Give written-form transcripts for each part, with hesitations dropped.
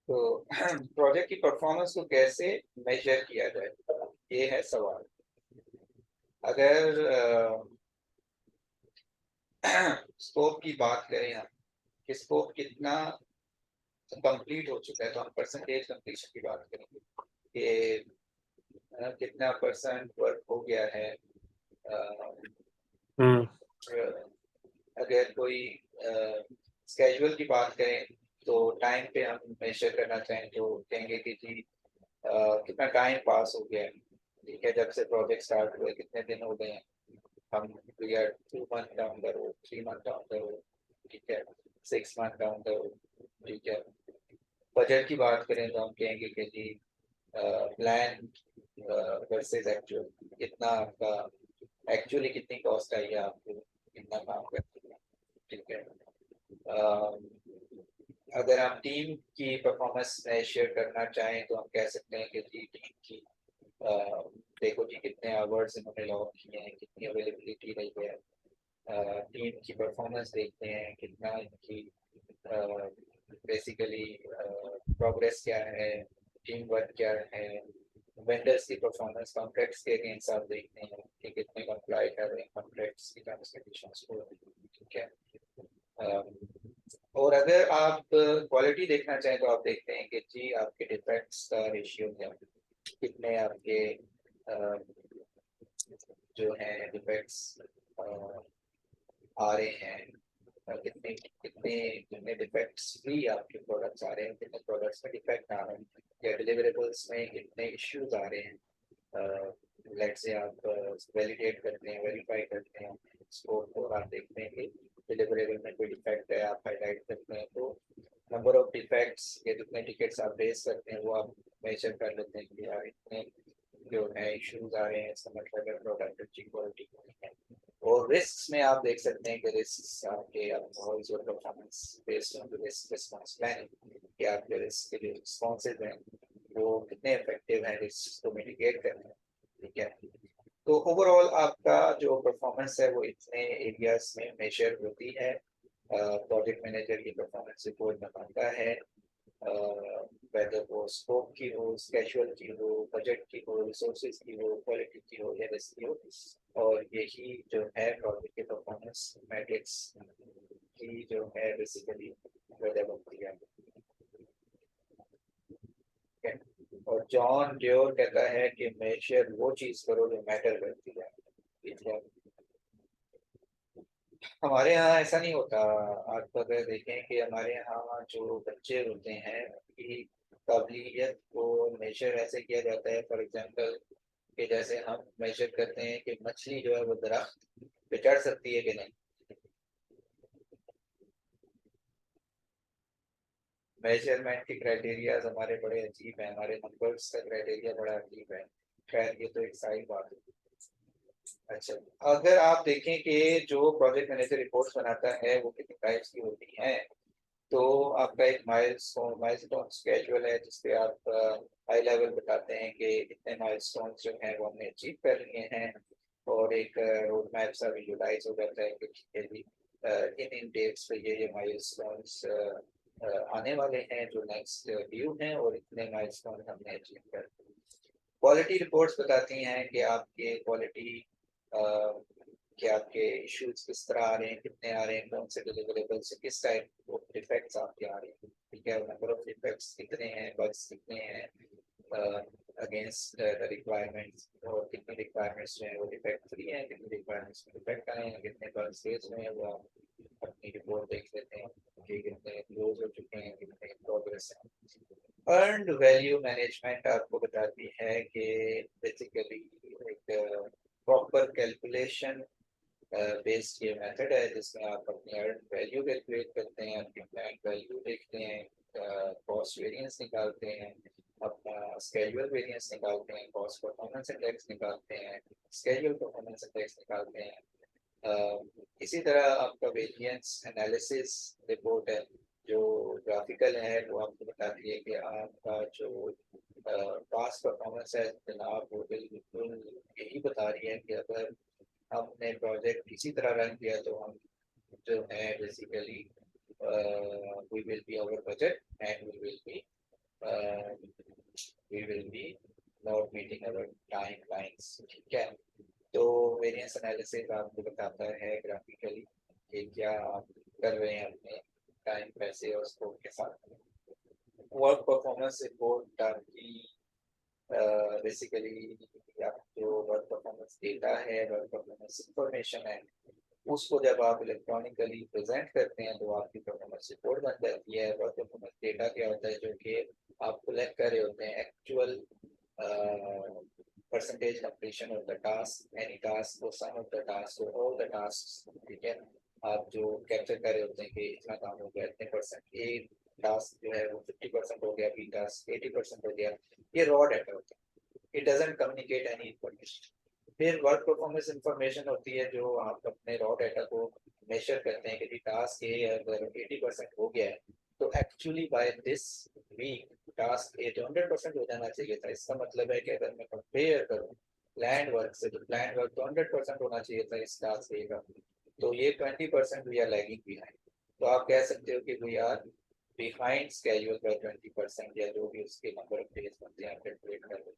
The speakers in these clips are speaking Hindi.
तो प्रोजेक्ट की परफॉर्मेंस को कैसे मेजर किया जाए, ये है सवाल। अगर स्कोप की बात करें हम कि स्कोप कितना कंप्लीट हो चुका है, तो हम परसेंटेज कंप्लीशन की बात करेंगे कि कितना परसेंट वर्क हो गया है। हम्म। अगर कोई स्केड्यूल की बात करें तो टाइम पे हम मेजर करना चाहें तो कहेंगे कि जी कितना टाइम पास हो गया है, ठीक है, जब से प्रोजेक्ट स्टार्ट हुए कितने दिन हो गए हैं। हम we are 2 month down the road, 3 month down the road, ठीक है, 6 मंथ डाउन द रोड, ठीक है। बजट की बात करें तो हम कहेंगे कि जी प्लान वर्सेस एक्चुअल, कितना आपका एक्चुअली कितनी कॉस्ट आई है आपको, कितना काम करते हैं, ठीक है। अगर हम टीम की परफॉर्मेंस शेयर करना चाहें तो हम कह सकते हैं कि जी टीम की देखो जी कितने आवर्स इन्होंने लॉग किए हैं, कितनी अवेलेबिलिटी रही है। टीम की परफॉर्मेंस देखते हैं कितना इनकी बेसिकली प्रोग्रेस क्या है, टीम वर्क क्या है। वेंडर्स की परफॉर्मेंस कॉन्ट्रैक्ट्स के अगेंस्ट आप देखते हैं कि कितने कंप्लाई कर रहे हैं कॉन्ट्रैक्ट्स की टर्म्स कंडीशंस को, ठीक है। और अगर आप क्वालिटी देखना चाहें तो आप देखते हैं कि जी आपके डिफेक्ट्स का रेशियो क्या है, कितने आपके जो है डिफेक्ट्स आ रहे हैं, कितने कितने जितने डिफेक्ट्स फ्री आपके प्रोडक्ट्स आ रहे हैं, कितने प्रोडक्ट्स में डिफेक्ट आ रहे हैं, या डिलीवरेबल्स में कितने इश्यूज आ रहे हैं। लेट से आप वैलिडेट करते हैं, वेरीफाई करते हैं स्कोर को, आप देखते हैं कि डिलीवरेबल में कोई डिफेक्ट है, आप हाईलाइट करते हैं तो नंबर ऑफ डिफेक्ट्स या जितने टिकट्स आप रेज करते हैं वो आप मेजर कर लेते हैं कि यार इतने जो है इश्यूज आ रहे हैं, इसका मतलब है प्रोडक्ट अच्छी क्वालिटी नहीं है। और रिस्क में आप देख सकते हैं कि रिस्क आपके performance based on risk response planning, कि आपके रिस्क के जो रिस्पॉन्सेज हैं वो कितने इफेक्टिव हैं रिस्क को मिटिगेट करने में, ठीक है। तो ओवरऑल आपका जो परफॉर्मेंस है वो इतने एरियाज में मेजर होती है। प्रोजेक्ट मैनेजर की परफॉर्मेंस रिपोर्ट बनाता है, वेदर वो स्कोप की हो, स्केड्यूल की हो, बजट की हो, रिसोर्सेज की हो, क्वालिटी की हो या रिस्क की हो। और यही जो है प्रोजेक्ट के परफॉर्मेंस मैट्रिक्स की जो है बेसिकली डेवलप होती है। और जॉन डियोर कहता है कि मेजर वो चीज करो जो मैटर करती है, ठीक है। हमारे यहाँ ऐसा नहीं होता। आप अगर देखें कि हमारे यहाँ जो बच्चे होते हैं उनकी काबिलियत को मेजर ऐसे किया जाता है, फॉर एग्जांपल कि जैसे हम मेजर करते हैं कि मछली जो है वो दरख्त पे चढ़ सकती है कि नहीं। मेजरमेंट के क्राइटेरिया हमारे बड़े अजीब है, हमारे नंबर्स का क्राइटेरिया बड़ा अजीब है। खैर ये तो एक साइड बात है। अच्छा, अगर आप देखें कि जो प्रोजेक्ट मैनेजर रिपोर्ट्स बनाता है वो कितनी टाइप्स की होती हैं, तो आपका एक माइलस्टोन स्केड्यूल है जिसपे आप हाई लेवल बताते हैं कि इतने माइलस्टोन जो हैं वो हमने अचीव कर लिए हैं। और एक रोड मैप सा विजुलाइज हो जाता है कि ठीक है जी इन इन डेट्स पे ये माइलस्टोन्स आने वाले हैं जो नेक्स्ट ड्यू हैं, और इतने माइलस्टोन हमने अचीव कर लिए। क्वालिटी रिपोर्ट्स बताती हैं कि आपके क्वालिटी कि आपके इश्यूज किस तरह आ रहे हैं, कितने आ रहे हैं, कौन से डिलीवरेबल से किस टाइप ऑफ डिफेक्ट्स आपके आ रहे हैं, ठीक है, नंबर ऑफ डिफेक्ट्स कितने हैं, बग्स कितने हैं अगेंस्ट द रिक्वायरमेंट्स, और कितनी रिक्वायरमेंट्स जो है वो डिफेक्ट फ्री हैं, कितनी रिक्वायरमेंट्स में डिफेक्ट आए हैं, कितने बग्स फेस हुए हैं, वो आप अपनी रिपोर्ट देख लेते हैं कि कितने क्लोज हो चुके हैं, कितने प्रोग्रेस है। अर्नड वैल्यू मैनेजमेंट आपको बताती है कि बेसिकली एक प्रॉपर कैलकुलेशन बेस्ड ये मेथड है जिसमें आप अपनी अर्न वैल्यू कैलकुलेट करते हैं, अपनी प्लान वैल्यू देखते हैं, कॉस्ट वेरिएंस निकालते हैं, अपना स्केड्यूल वेरिएंस निकालते हैं, कॉस्ट परफॉर्मेंस इंडेक्स निकालते हैं, स्केड्यूल परफॉर्मेंस इंडेक्स निकालते हैं। इसी तरह आपका वेरिएंस एनालिसिस रिपोर्ट है जो ग्राफिकल है, वो आपको बताती है कि आपका जो पास्ट परफॉर्मेंस है जनाब वो बिल्कुल यही बता रही है कि अगर हमने प्रोजेक्ट इसी तरह रन किया तो हम जो है basically we will be over budget and we will be we will be not meeting our timelines. ठीक है, तो वेरिएंस एनालिसिस आपको बताता है ग्राफिकली कि क्या आप कर रहे हैं अपने टाइम पैसे और स्कोप के साथ। वर्क परफॉर्मेंस रिपोर्ट आपकी बेसिकली आप जो वर्क परफॉर्मेंस डेटा है, वर्क परफॉर्मेंस इंफॉर्मेशन है, उसको जब आप इलेक्ट्रॉनिकली प्रेजेंट करते हैं तो आपकी परफॉर्मेंस रिपोर्ट बन जाती है। वर्क परफॉर्मेंस डेटा क्या होता है, जो कि आप कलेक्ट कर रहे होते हैं actual percentage completion of the task, any task और सम ऑफ द टास्क और ऑल द टास्क। ठीक है, आप जो कैप्चर कर रहे होते हैं कि इतना काम हो गया, इतने परसेंट, ए टास्क जो है वो 50% हो गया, बी टास्क 80% हो गया, ये रॉ डाटा होता है। It doesn't communicate any information. फिर वर्क परफॉर्मेंस इंफॉर्मेशन होती है जो आप अपने रॉ डाटा को मेजर करते हैं कि टास्क ए अगर 80% हो गया है तो actually by this week task A तो 100% हो जाना चाहिए था। इसका मतलब है कि अगर मैं कंपेयर करूं प्लान वर्क से तो प्लान वर्क तो 100% होना चाहिए था इस टास्क ए का, तो ये 20% वी आर लैगिंग बिहाइंड। तो आप कह सकते हो कि we are behind schedule by 20% या जो भी उसके नंबर ऑफ डेज बनते हैं कैलकुलेट कर लेते हैं।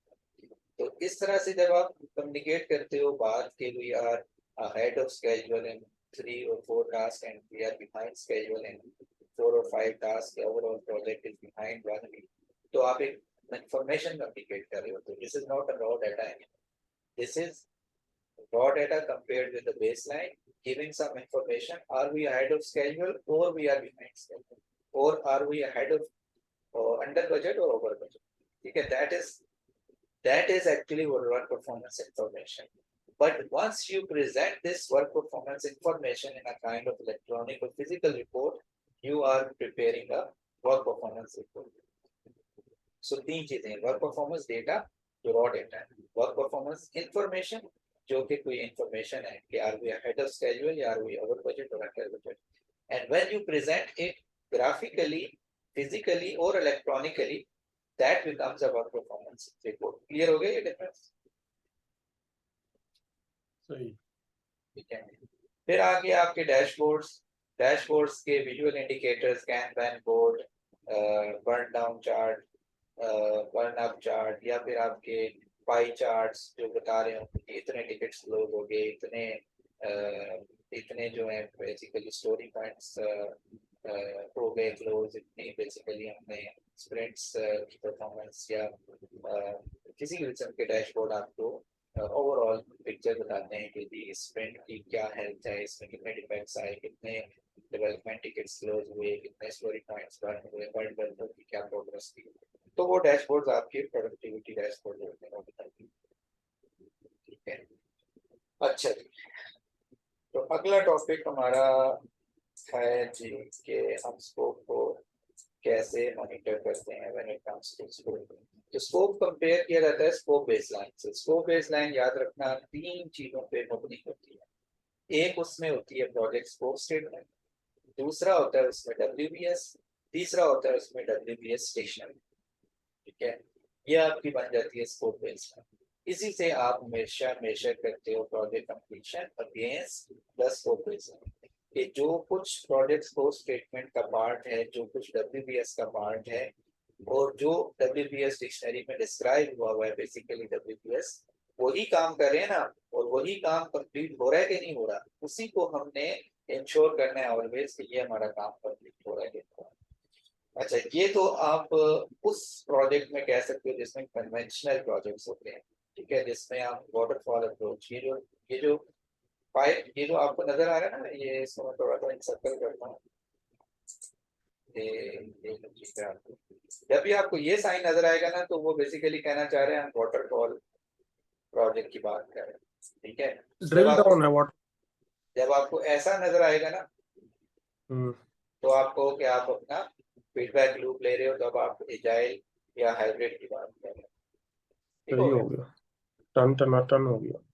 तो इस तरह से जब आप कम्युनिकेट करते हो बात के we are ahead of schedule in 3 or 4 tasks and we are behind schedule in 4 or 5 tasks, the overall project is behind 1 week, तो आप एक information communicate कर रहे हो। तो this is not a raw data anymore. This is raw data compared with the baseline, giving some information. Are we ahead of schedule or we are behind schedule, or are we ahead of or under budget or over budget? ठीक है, that is actually work performance information. But once you present this work performance information in a kind of electronic or physical report, you are preparing a work performance report. So तीन चीजें, वर्क परफॉर्मेंस डेटा जो रॉ डेटा है, वर्क परफॉर्मेंस इंफॉर्मेशन जो कि कोई इंफॉर्मेशन है कि are we ahead of schedule या आर वी ओवर बजट और under budget, and when you present it graphically, physically or electronically, that becomes a work performance report. Clear हो गया ये डिफरेंस? सही। ठीक है, फिर आगे आपके डैशबोर्ड्स के visual indicators, can board, burn down chart, burn up chart, या फिर आपके पाई चार्ट्स जो बता रहे हो कि इतने टिकट्स क्लोज हो गए, इतने जो है बेसिकली स्टोरी पॉइंट्स हो गए क्लोज, इतनी बेसिकली हमने स्प्रिंट्स की परफॉर्मेंस या किसी भी किस्म के डैशबोर्ड आपको ओवरऑल पिक्चर बताते हैं कि जी स्प्रिंट की क्या हेल्थ है, इसमें कितने डिफेक्ट्स आए, कितने डेवलपमेंट टिकट्स क्लोज हुए, कितने स्टोरी पॉइंट्स बर्न हुए, वर्ल्ड डेवलपर की क्या प्रोग्रेस थी। तो वो डैशबोर्ड्स आपके प्रोडक्टिविटी डैशबोर्ड होते हैं, वो बताती है। ठीक है, अच्छा जी, तो अगला टॉपिक हमारा है जी कि हम स्कोप को कैसे मॉनिटर करते हैं when it comes to scope. तो स्कोप कंपेयर किया जाता है स्कोप बेसलाइन से। स्कोप बेसलाइन याद रखना तीन चीजों पे मुबनी होती है। एक उसमें होती है प्रोजेक्ट स्कोप स्टेटमेंट, दूसरा होता है उसमें WBS, तीसरा होता है उसमें WBS स्टेशनरी। ठीक है, ये आपकी बन जाती है स्कोप बेसलाइन। इसी से आप हमेशा मेजर करते हो project completion against the scope baseline कि जो कुछ प्रोजेक्ट स्कोप स्टेटमेंट का पार्ट है, जो कुछ WBS का पार्ट है, और जो WBS डिक्शनरी में डिस्क्राइब हुआ है बेसिकली WBS वही काम कर रहे हैं ना, और वही काम कंप्लीट हो रहा है कि नहीं हो रहा, उसी को हमने इंश्योर करना है ऑलवेज कि ये हमारा काम कंप्लीट हो रहा है कि नहीं हो रहा। अच्छा, ये तो आप उस प्रोजेक्ट में कह सकते हो जिसमें कन्वेंशनल प्रोजेक्ट्स होते हैं। ठीक है, जिसमें आप वाटरफॉल अप्रोच, ये जो आपको नजर आ रहा है ना, ये इसको मैं थोड़ा सा सर्कल करता हूँ। जब भी आपको ये साइन नजर आएगा ना तो वो बेसिकली कहना चाह रहे हैं हम वाटरफॉल प्रोजेक्ट की बात कर रहे हैं। ठीक है, ड्रिल डाउन है व्हाट। जब आपको ऐसा नजर आएगा ना तो आपको कि आप अपना फीडबैक लूप ले रहे हो, तब आप एजाइल या हाइब्रिड की बात कर रहे हो। ठीक सही हो हो गया, टन टनाटन हो गया।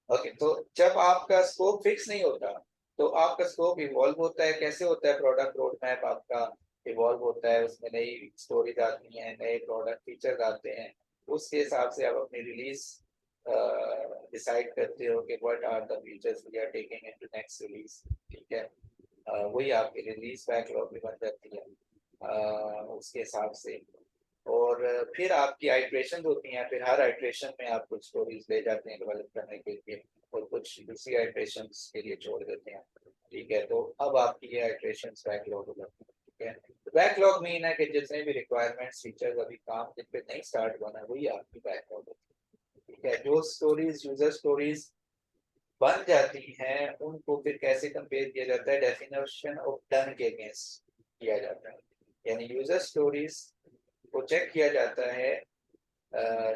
ओके, तो जब आपका स्कोप फिक्स नहीं होता तो आपका स्कोप इवॉल्व होता है। कैसे होता है? प्रोडक्ट रोड मैप आपका इवॉल्व होता है, उसमें नई स्टोरीज आती हैं, नए प्रोडक्ट फीचर्स आते हैं, उसके हिसाब से आप अपनी रिलीज डिसाइड करते हो कि what are the features we are taking into next release. ठीक है, वही आपकी रिलीज बैकलॉग भी बन जाती है। उसके हिसाब से। और फिर आपकी आइट्रेशन होती हैं, फिर हर आइट्रेशन में आप कुछ स्टोरीज ले जाते हैं डेवलप करने के लिए और कुछ दूसरी आइट्रेशन के लिए छोड़ देते हैं। ठीक है, तो अब आपकी ये आइट्रेशन बैकलॉग हो जाती है। ठीक है, तो बैकलॉग मीन है कि जितने भी रिक्वायरमेंट्स फीचर्स अभी काम जिन पे नहीं स्टार्ट हुआ है वही आपकी बैकलॉग होती है। ठीक है, जो स्टोरीज यूजर स्टोरीज बन जाती हैं उनको फिर कैसे कंपेयर किया जाता है, डेफिनेशन ऑफ डन के अगेंस्ट किया जाता है। यानी यूजर स्टोरीज को चेक किया जाता है,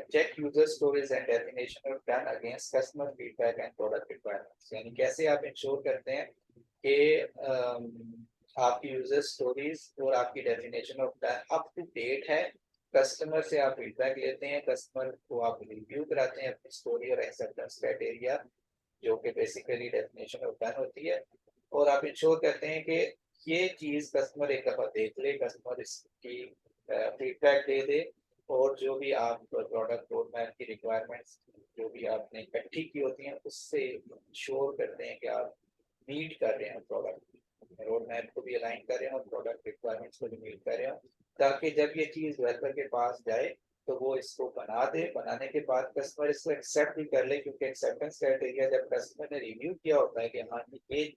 check user stories and definition of done against customer feedback and product requirements। यानी कैसे आप इंश्योर करते हैं कि आपकी यूजर स्टोरीज और आपकी definition of done up to date है, कस्टमर से आप फीडबैक लेते हैं, कस्टमर को आप रिव्यू कराते हैं अपनी स्टोरी और एक्सेप्टेंस क्राइटेरिया जो कि बेसिकली डेफिनेशन ऑफ डन होती है, और आप इंश्योर करते हैं कि ये चीज कस्टमर एक दफा देख ले, कस्टमर इसकी फीडबैक दे दे, और जो भी आप प्रोडक्ट रोड मैप की रिक्वायरमेंट्स जो भी आपने इकट्ठी की होती हैं उससे श्योर करते हैं कि आप मीट कर रहे हैं प्रोडक्ट रोड मैप को भी अलाइन कर रहे हैं और प्रोडक्ट रिक्वायरमेंट्स को भी मीट कर रहे हैं, ताकि जब ये चीज डेवलपर के पास जाए तो वो इसको बना दे, बनाने के बाद कस्टमर इसको एक्सेप्ट भी कर ले, क्योंकि एक्सेप्टेंस क्राइटेरिया जब कस्टमर ने रिव्यू किया होता है कि हाँ ये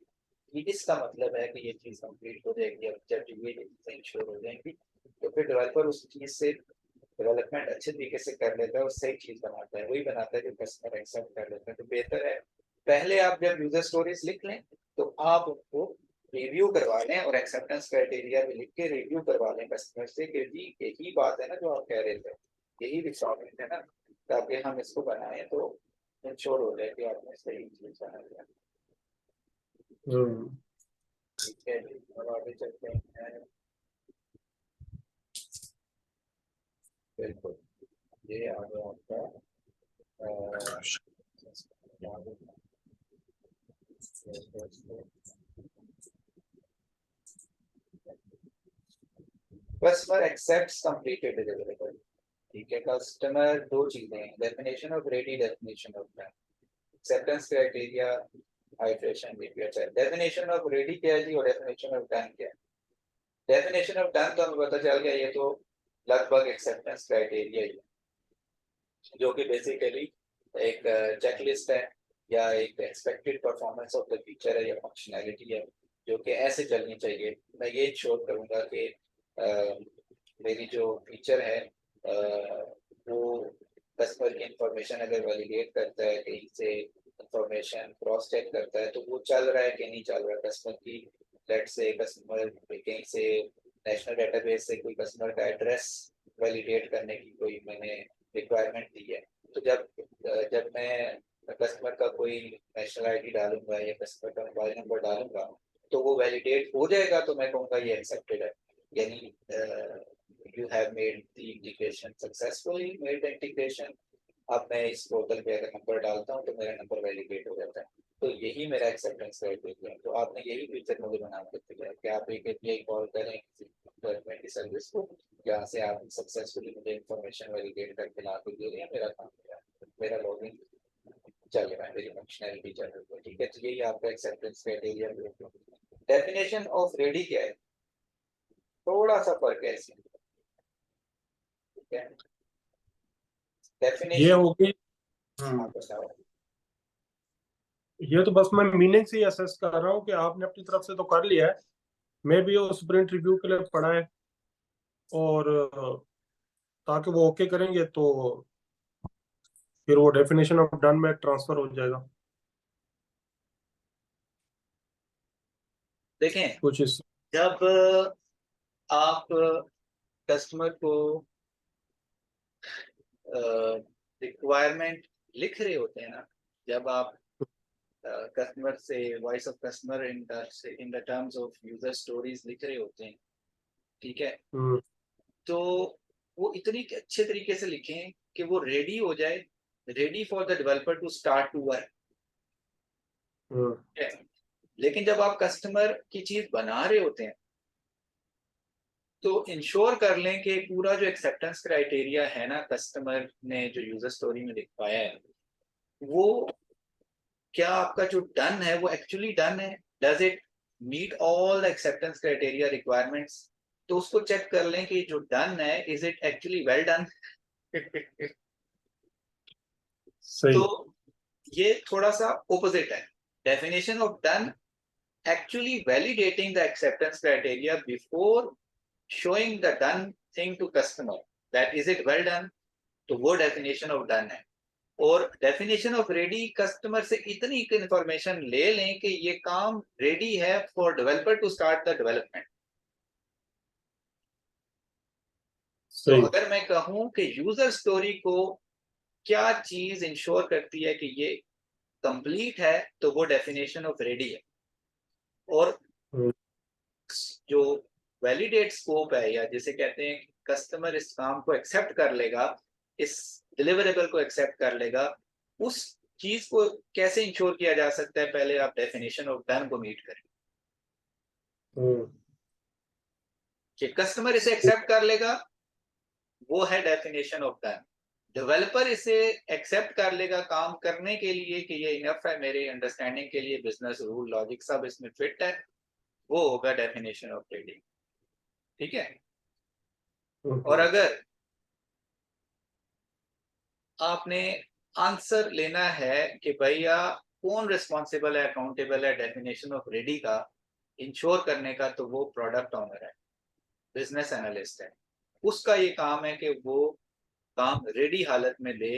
इसका मतलब है कि ये चीज कंप्लीट हो जाएगी, अब जब ये चीजें इंश्योर हो जाएंगी तो फिर डेवलपर उस चीज से डेवलपमेंट अच्छे तरीके से कर लेता है और सही चीज बनाता है, वही बनाता है जो कस्टमर एक्सेप्ट कर लेता है। तो बेहतर है पहले आप जब यूजर स्टोरीज लिख लें तो आप उनको रिव्यू करवा लें और एक्सेप्टेंस क्राइटेरिया भी लिख के रिव्यू करवा लें कस्टमर से कि जी यही बात है ना जो आप कह रहे थे, यही रिक्वायरमेंट है ना, ताकि हम इसको बनाएं तो इंश्योर हो जाए कि आपने सही चीज बना लिया। ठीक है, अब आगे चलते हैं। बिल्कुल, ये आ गया आपका कस्टमर एक्सेप्ट्स कंप्लीटेड डिलीवरेबल। ठीक है, कस्टमर दो चीजें हैं, definition of ready, definition of done, acceptance criteria, hydration review. अच्छा, डेफिनेशन ऑफ रेडी क्या है जी और डेफिनेशन ऑफ डन क्या है? डेफिनेशन ऑफ डन तो हमें पता चल गया, ये तो लगभग एक्सेप्टेंस क्राइटेरिया ही है जो कि बेसिकली एक चेकलिस्ट है या एक expected performance of the feature है या फंक्शनैलिटी है जो कि ऐसे चलनी चाहिए। मैं ये श्योर करूंगा कि मेरी जो फीचर है वो कस्टमर की इंफॉर्मेशन अगर वैलिडेट करता है, कहीं से इंफॉर्मेशन क्रॉस चेक करता है तो वो चल रहा है कि नहीं चल रहा है। कस्टमर की लेट से कस्टमर कहीं से नेशनल डेटाबेस से कोई कस्टमर का एड्रेस वैलिडेट करने की कोई मैंने रिक्वायरमेंट दी है, तो जब मैं कस्टमर का कोई नेशनल आईडी डालूंगा या कस्टमर का मोबाइल नंबर डालूंगा तो वो वैलिडेट हो जाएगा, तो मैं कहूँगा ये एक्सेप्टेड है, यानी you have made the integration successfully, made the integration. अब मैं इस पोर्टल पे अगर नंबर डालता हूँ तो मेरा नंबर वैलिडेट हो जाता है, तो यही मेरा एक्सेप्टेंस क्राइटेरिया है। तो आपने यही फीचर मुझे बना के दिया कि आप एक API कॉल करें किसी गवर्नमेंट की सर्विस को, जहाँ से आप सक्सेसफुली मुझे इंफॉर्मेशन वैलिडेट करके ला के दे रहे हैं, मेरा काम किया, मेरा लॉगिन चल रहा है, मेरी फंक्शनैलिटी चल रही है। ठीक है, तो यही आपका acceptance criteria. Definition of ready क्या है, थोड़ा सा फर्क है इसमें। ठीक है, ये डेफिनेशन होगी। आप बताओ। ये तो बस मैं मीनिंग से ही असेस कर रहा हूँ कि आपने अपनी तरफ से तो कर लिया है, मैं भी उस स्प्रिंट रिव्यू के लिए पढ़ा है, और ताकि वो ओके करेंगे तो फिर वो डेफिनेशन ऑफ डन में ट्रांसफर हो जाएगा देखें, कुछ इस। जब आप कस्टमर को रिक्वायरमेंट लिख रहे होते हैं ना, जब आप कस्टमर से voice of customer in the terms of user stories लिख रहे होते हैं, ठीक है, हम्म। तो वो इतनी अच्छे तरीके से लिखें कि वो रेडी हो जाए, ready for the developer to start to work. Hmm. लेकिन जब आप कस्टमर की चीज बना रहे होते हैं तो इंश्योर कर लें कि पूरा जो एक्सेप्टेंस क्राइटेरिया है ना कस्टमर ने जो यूजर स्टोरी में लिखवाया है, वो क्या आपका जो डन है वो एक्चुअली डन है, does it meet all the acceptance criteria requirements. तो उसको चेक कर लें कि जो डन है is it actually well done. सही। तो ये थोड़ा सा ओपोजिट है। Definition of done actually validating the acceptance criteria before showing the done thing to customer, that is it well done, तो वो definition of done है। और definition of ready customer से इतनी information ले लें कि ये काम ready है for developer to start the development। तो सही। अगर मैं कहूं कि यूजर स्टोरी को क्या चीज इंश्योर करती है कि ये कंप्लीट है, तो वो डेफिनेशन ऑफ रेडी है। और हम्म, जो वैलिडेट स्कोप है, या जिसे कहते हैं कस्टमर इस काम को एक्सेप्ट कर लेगा, इस डिलीवरेबल को एक्सेप्ट कर लेगा, उस चीज को कैसे इंश्योर किया जा सकता है? पहले आप डेफिनेशन ऑफ डन को मीट करें हम्म, कि कस्टमर इसे एक्सेप्ट कर लेगा, वो है डेफिनेशन ऑफ डन। डेवलपर इसे एक्सेप्ट कर लेगा काम करने के लिए कि ये इनफ है मेरे अंडरस्टैंडिंग के लिए, बिजनेस रूल लॉजिक सब इसमें फिट है, वो होगा डेफिनेशन ऑफ रेडी। ठीक है। और हम्म, अगर आपने आंसर लेना है कि भैया कौन रिस्पॉन्सिबल है, अकाउंटेबल है डेफिनेशन ऑफ रेडी का इंश्योर करने का, तो वो प्रोडक्ट ऑनर है, बिजनेस एनालिस्ट है। उसका ये काम है कि वो काम रेडी हालत में दे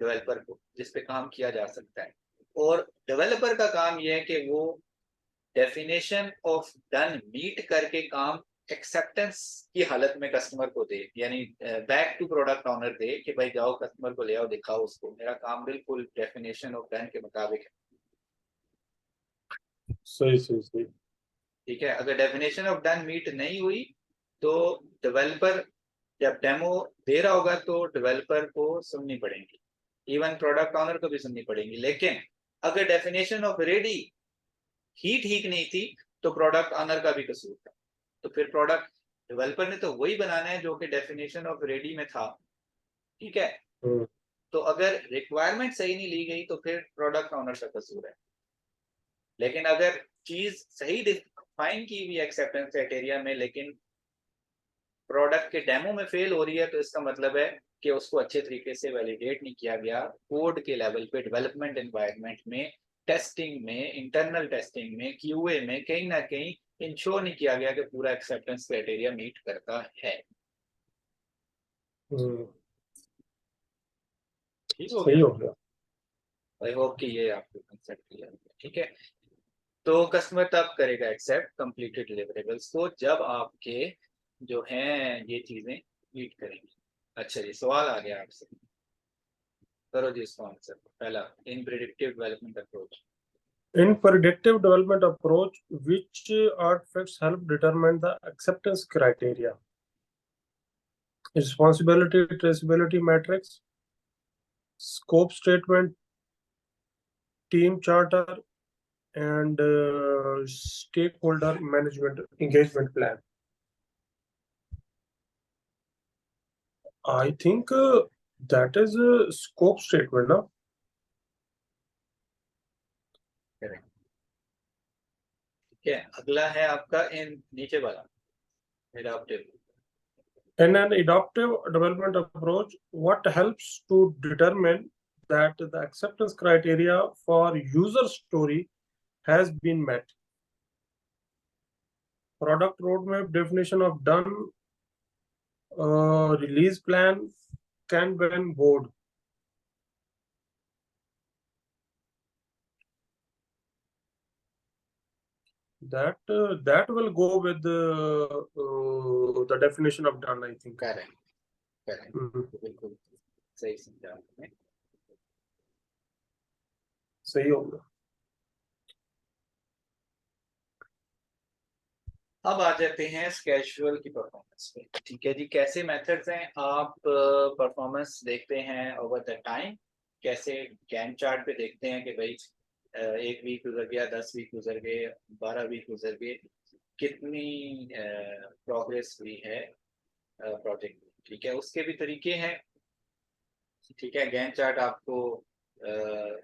डेवलपर को, जिस पे काम किया जा सकता है। और डेवलपर का काम यह है कि वो डेफिनेशन ऑफ डन मीट करके काम एक्सेप्टेंस की हालत में कस्टमर को दे, यानी बैक टू प्रोडक्ट ऑनर दे कि भाई जाओ कस्टमर को ले आओ, दिखाओ उसको मेरा काम बिल्कुल डेफिनेशन ऑफ डन के मुताबिक है। सही सही सही। ठीक है। अगर डेफिनेशन ऑफ डन मीट नहीं हुई, तो डेवलपर जब डेमो दे रहा होगा तो डेवलपर को सुननी पड़ेगी, इवन प्रोडक्ट ऑनर को भी सुननी पड़ेगी। लेकिन अगर डेफिनेशन ऑफ रेडी ही ठीक नहीं थी, तो प्रोडक्ट ऑनर का भी कसूर था। तो फिर प्रोडक्ट डेवलपर ने तो वही बनाना है जो कि डेफिनेशन ऑफ रेडी में था। ठीक है। हम्म, तो अगर रिक्वायरमेंट सही नहीं ली गई तो फिर प्रोडक्ट ऑनर का कसूर है। लेकिन अगर चीज सही डिफाइन की हुई एक्सेप्टेंस क्राइटेरिया में, लेकिन प्रोडक्ट के डेमो में फेल हो रही है, तो इसका मतलब है कि उसको अच्छे तरीके से वैलिडेट नहीं किया गया कोड के लेवल पे, डेवलपमेंट एनवायरनमेंट में, टेस्टिंग में, इंटरनल टेस्टिंग में, क्यूए में कहीं ना कहीं इंश्योर नहीं किया गया कि पूरा एक्सेप्टेंस क्राइटेरिया मीट करता है। हम्म, ठीक हो सही गया। हो गया। आई होप कि ये आपको कंसेप्ट क्लियर हो गया। ठीक है। तो कस्टमर तब करेगा एक्सेप्ट कंप्लीटेड डिलीवरेबल्स को जब आपके जो हैं ये चीजें मीट करेंगी। अच्छा जी, सवाल आ गया आपसे, करो जी इसका आंसर। पहला, in predictive development approach. In predictive development approach, which artifacts help determine the acceptance criteria? Responsibility traceability matrix, scope statement, team charter, and stakeholder management engagement plan. I think that is a scope statement, no? Correct. ठीक है। अगला है आपका इन नीचे वाला, adaptive. In an adaptive development approach, what helps to determine that the acceptance criteria for user story has been met? Product roadmap, definition of done, release plan, Kanban board. That will go with the definition of done, I think. Correct correct, hmm, बिल्कुल सही समझा आपने। सही होगा। अब आ जाते हैं स्केजुअल की परफॉर्मेंस पे। ठीक है जी, कैसे मेथड्स हैं आप परफॉर्मेंस देखते हैं ओवर द टाइम? कैसे गैन चार्ट पे देखते हैं कि भाई एक वीक गुजर गया, 10 वीक गुजर गए, 12 वीक गुजर गए, कितनी प्रोग्रेस हुई है प्रोजेक्ट। ठीक है, उसके भी तरीके हैं। ठीक है, गैन चार्ट आपको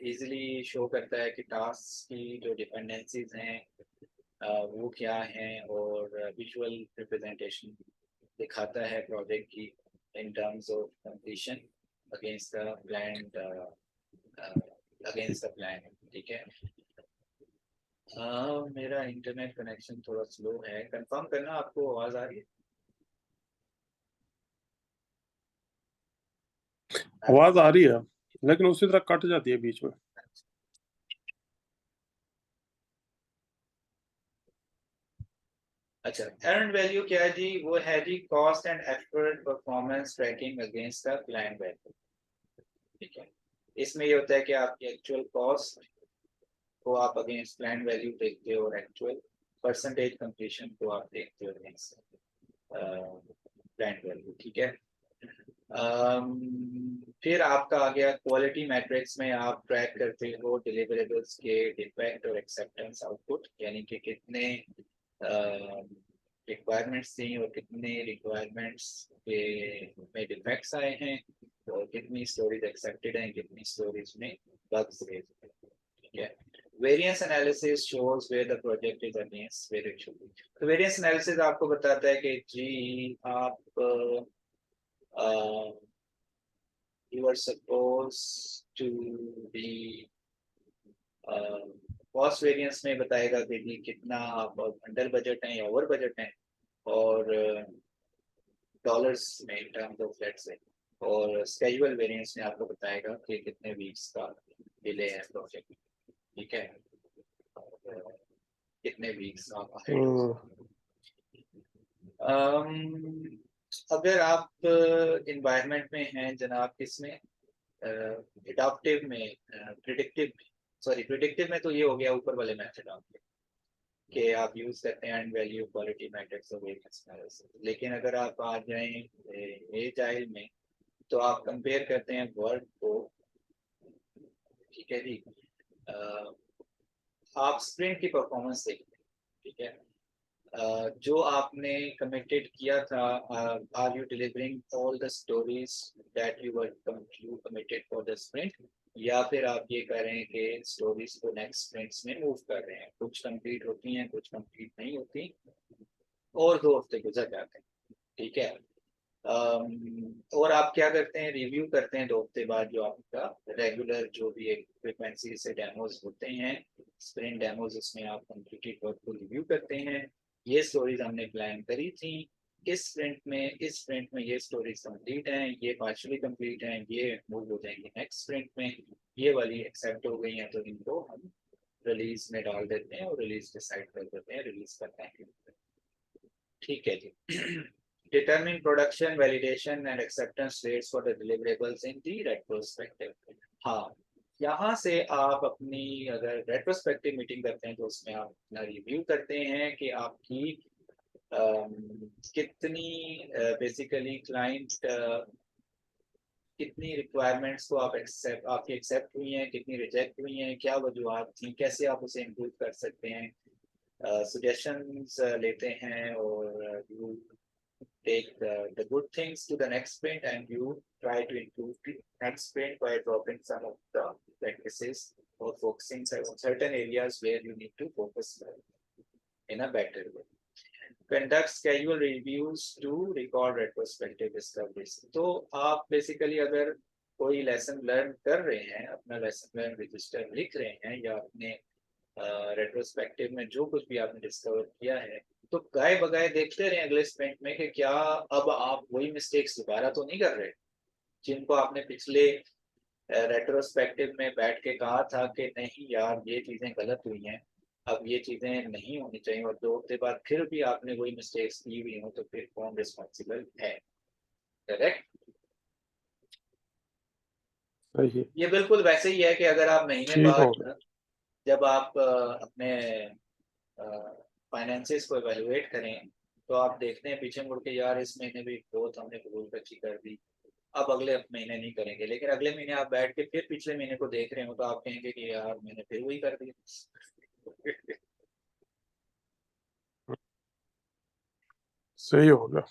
इजीली शो करता है कि टास्क की जो डिपेंडेंसीज हैं वो क्या है, और विजुअल रिप्रेजेंटेशन दिखाता है प्रोजेक्ट की in terms of completion against the plan, ठीक है। मेरा इंटरनेट कनेक्शन थोड़ा स्लो है, कंफर्म करना आपको आवाज आ रही है? आवाज आ रही है लेकिन उसी तरह कट जाती है बीच में। अच्छा, अर्न वैल्यू क्या है जी? वो है जी cost and effort performance tracking against the plan value, ठीक है। इसमें ये होता है कि आपकी एक्चुअल कॉस्ट को आप अगेंस्ट प्लान वैल्यू देखते हो और एक्चुअल परसेंटेज कंप्लीशन को आप देखते हो अगेंस्ट प्लान वैल्यू, ठीक है। फिर आपका आ गया क्वालिटी मैट्रिक्स में आप ट्रैक करते हो डिलीवरेबल्स के डिफेक्ट और एक्सेप्टेंस आउटपुट, यानी कि कितने रिक्वायरमेंट्स थी और कितने रिक्वायरमेंट्स के में डिफेक्ट्स आए हैं, और कितनी स्टोरीज एक्सेप्टेड हैं, कितनी स्टोरीज में बग्स रेज, ठीक है। Variance analysis shows where the project is against where it should be. तो वेरिएंस एनालिसिस आपको बताता है कि जी आप you are supposed to be cost variance में बताएगा कि जी कितना आप अंडर बजट हैं या ओवर बजट हैं, और डॉलर्स में in terms of let's say, और स्केजुअल वेरिएंस में आपको बताएगा कि कितने वीक्स का डिले है प्रोजेक्ट, ठीक है, और कितने वीक्स आप ahead हो सकते हैं। अगर आप इन्वायरमेंट में हैं जनाब, किसमें एडाप्टिव में, प्रिडिक्टिव, सॉरी प्रिडिक्टिव में तो ये हो गया ऊपर वाले मेथड आपके कि आप यूज करते हैं एंड वैल्यू क्वालिटी मैट्रिक्स और वेरिएंस एनालिसिस। लेकिन अगर आप आ जाएं एजाइल में, तो आप कंपेयर करते हैं वर्क को, ठीक है जी। आप स्प्रिंट की परफॉर्मेंस देखते हैं, ठीक है। जो आपने कमिटेड किया था, are you delivering all the stories that you committed for the sprint, या फिर आप ये कर रहे हैं कि स्टोरीज को नेक्स्ट स्प्रिंट्स में मूव कर रहे हैं, कुछ कंप्लीट होती हैं कुछ कंप्लीट नहीं होती, और 2 हफ्ते गुजर जाते हैं, ठीक है। और आप क्या करते हैं, रिव्यू करते हैं 2 हफ्ते बाद जो आपका रेगुलर जो भी एक फ्रिक्वेंसी से डेमोज होते हैं, स्प्रिंट डेमोज, उसमें आप कंप्लीटेड वर्क को रिव्यू करते हैं। ये स्टोरीज हमने प्लान करी थी, इस स्प्रिंट में ये स्टोरीज कंप्लीट हैं, ये पार्शियली कंप्लीट हैं, ये मूव हो जाएंगे नेक्स्ट स्प्रिंट में, ये वाली एक्सेप्ट हो गई हैं, तो इनको हम रिलीज में डाल देते हैं और रिलीज डिसाइड कर देते हैं, रिलीज करते हैं, ठीक है जी। Determine production validation and acceptance rates for the deliverables in the retrospective। हाँ, यहाँ से आप अपनी अगर रेट्रोस्पेक्टिव मीटिंग करते हैं तो उसमें आप अपना रिव्यू करते हैं कि आपकी कितनी बेसिकली क्लाइंट कितनी रिक्वायरमेंट्स को आप आपकी एक्सेप्ट हुई हैं, कितनी रिजेक्ट हुई हैं, क्या वजूहत थी, कैसे आप उसे इम्प्रूव कर सकते हैं, सजेशंस लेते हैं, और you take the good things to the next sprint and you try to improve the next sprint by dropping some of the practices or focusing on certain areas where you need to focus in a better way. Conduct schedule reviews to record retrospective discoveries। तो आप बेसिकली अगर कोई लेसन लर्न कर रहे हैं, अपना लेसन लर्न रजिस्टर लिख रहे हैं, या अपने रेट्रोस्पेक्टिव में जो कुछ भी आपने डिस्कवर किया है, तो गाय बगाए देखते रहे अगले स्प्रिंट में कि क्या अब आप वही मिस्टेक्स दोबारा तो नहीं कर रहे जिनको आपने पिछले रेट्रोस्पेक्टिव में बैठ के कहा था कि नहीं यार ये चीजें गलत हुई हैं, अब ये चीजें नहीं होनी चाहिए, और 2 हफ्ते बाद फिर भी आपने वही मिस्टेक्स की हुई हो, तो फिर कौन रिस्पॉन्सिबल है? करेक्ट। सही है। ये बिल्कुल वैसे ही है कि अगर आप महीने ठीक हो बाद गया। जब आप अपने फाइनेंसिस को एवेलुएट करें, तो आप देखते हैं पीछे मुड़ के, यार इस महीने भी ग्रोथ हमने बहुत अच्छी कर दी, अब अगले महीने नहीं करेंगे, लेकिन अगले महीने आप बैठ के फिर पिछले महीने को देख रहे हो, तो आप कहेंगे कि यार मैंने फिर वही कर दिया। सही हो गया।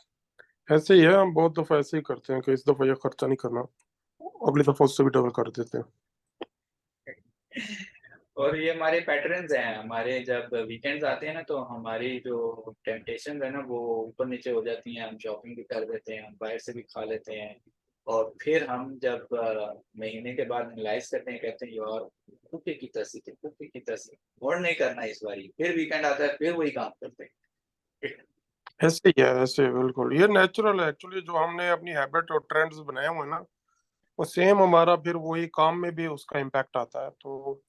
ऐसे ही है, हम बहुत दफा ऐसे ही करते हैं कि इस दफा ये खर्चा नहीं करना, अगली दफा उससे भी डबल कर देते हैं। और ये हमारे पैटर्न्स हैं, हमारे जब वीकेंड्स आते हैं ना तो हमारी जो टेम्पटेशन है ना वो ऊपर नीचे हो जाती हैं, हम शॉपिंग भी कर देते हैं, हम बाहर से भी खा लेते हैं। और फिर हम जब महीने के बाद एनालाइज करते हैं, कहते हैं यार कुकी की तसी थी, कुकी की तसी, और नहीं करना इस बारी, फिर वीकेंड आता है फिर वही काम करते हैं। ऐसे ही है, ऐसे बिल्कुल ये नेचुरल है एक्चुअली। जो हमने अपनी हैबिट और ट्रेंड्स बनाए हुए हैं ना, वो सेम हमारा फिर वही काम में भी उसका इम्पैक्ट आता है। तो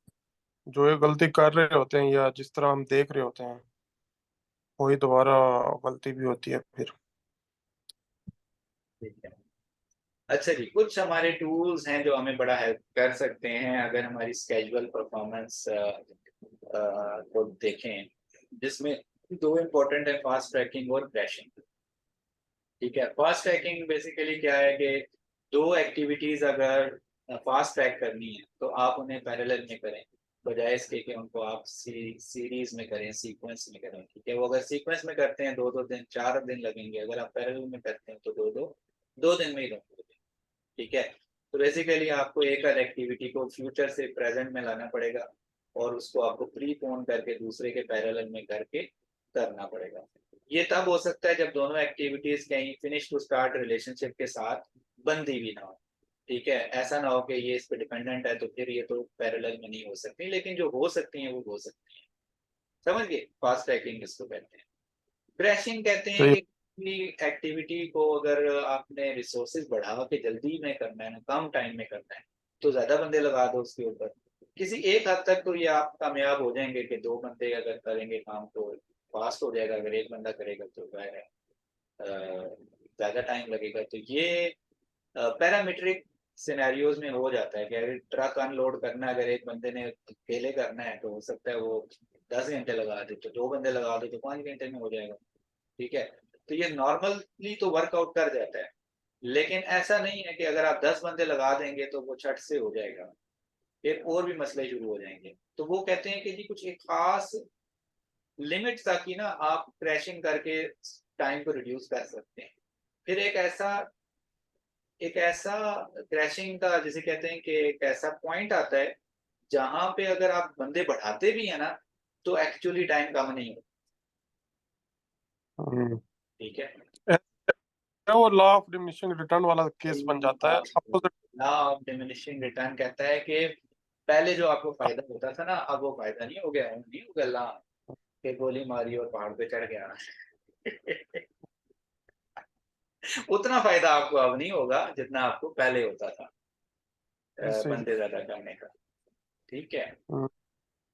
जो ये गलती कर रहे होते हैं या जिस तरह हम देख रहे होते हैं, वही दोबारा गलती भी होती है फिर। ठीक है। अच्छा जी, कुछ हमारे टूल्स हैं जो हमें बड़ा हेल्प कर सकते हैं अगर हमारी स्केजुअल परफॉर्मेंस को देखें, जिसमें दो इम्पोर्टेंट है, फास्ट ट्रैकिंग और क्रैशिंग। ठीक है, फास्ट ट्रैकिंग बेसिकली क्या है कि दो एक्टिविटीज अगर फास्ट ट्रैक करनी है तो आप उन्हें पैरेलल में करें, बजाय इसके कि उनको आप सीरीज में करें, सीक्वेंस में करें। ठीक है, वो अगर सीक्वेंस में करते हैं 2-2 दिन 4 दिन लगेंगे, अगर आप पैरेलल में करते हैं तो 2 दिन में ही लगेंगे। ठीक है, तो बेसिकली आपको एक आध एक्टिविटी को फ्यूचर से प्रेजेंट में लाना पड़ेगा और उसको आपको प्रीपोन करके दूसरे के पैरेलल में करके करना पड़ेगा। ये तब हो सकता है जब दोनों एक्टिविटीज कहीं फिनिश टू स्टार्ट रिलेशनशिप के साथ बंधी भी ना हो। ठीक है, ऐसा ना हो कि ये इस पे डिपेंडेंट है तो फिर ये तो पैरेलल में नहीं हो सकती, लेकिन जो हो सकती हैं वो हो सकती हैं। समझ गए, फास्ट ट्रैकिंग इसको कहते हैं। क्रैशिंग कहते हैं सही। कि किसी एक्टिविटी को अगर आपने रिसोर्सेज बढ़ा के जल्दी में करना है ना, कम टाइम में करना है, तो ज्यादा बंदे लगा दो उसके ऊपर। किसी एक हद तक तो ये आप कामयाब हो जाएंगे कि 2 बंदे अगर करेंगे काम तो फास्ट हो जाएगा, अगर एक बंदा करेगा तो जाहिर है ज्यादा टाइम लगेगा। तो ये पैरामीट्रिक सिनेरियोज में हो जाता है कि अगर ट्रक अनलोड करना है, अगर एक बंदे ने अकेले करना है तो हो सकता है वो 10 घंटे लगा दे, तो 2 बंदे लगा दो तो 5 घंटे में हो जाएगा। ठीक है, तो ये नॉर्मली तो वर्कआउट कर जाता है, लेकिन ऐसा नहीं है कि अगर आप 10 बंदे लगा देंगे तो वो छट से हो जाएगा, फिर और भी मसले शुरू हो जाएंगे। तो वो कहते हैं कि जी कुछ एक खास लिमिट तक ही ना आप क्रैशिंग करके टाइम को रिड्यूस कर सकते हैं। फिर एक ऐसा क्रैशिंग का जिसे कहते हैं कि एक ऐसा पॉइंट आता है जहां पे अगर आप बंदे बढ़ाते भी है ना तो एक्चुअली टाइम कम नहीं होता। हम्म। ठीक है, वो लॉ ऑफ डिमिनिशिंग रिटर्न वाला केस बन जाता है opposite. Law of diminishing return कहता है कि पहले जो आपको फायदा होता था ना अब वो फायदा नहीं हो गया, नहीं हो गया कि गोली मारी और पहाड़ पे चढ़ गया। उतना फायदा आपको अब नहीं होगा जितना आपको पहले होता था ऐसे ही। बंदे ज्यादा करने का। ठीक है, हम्म,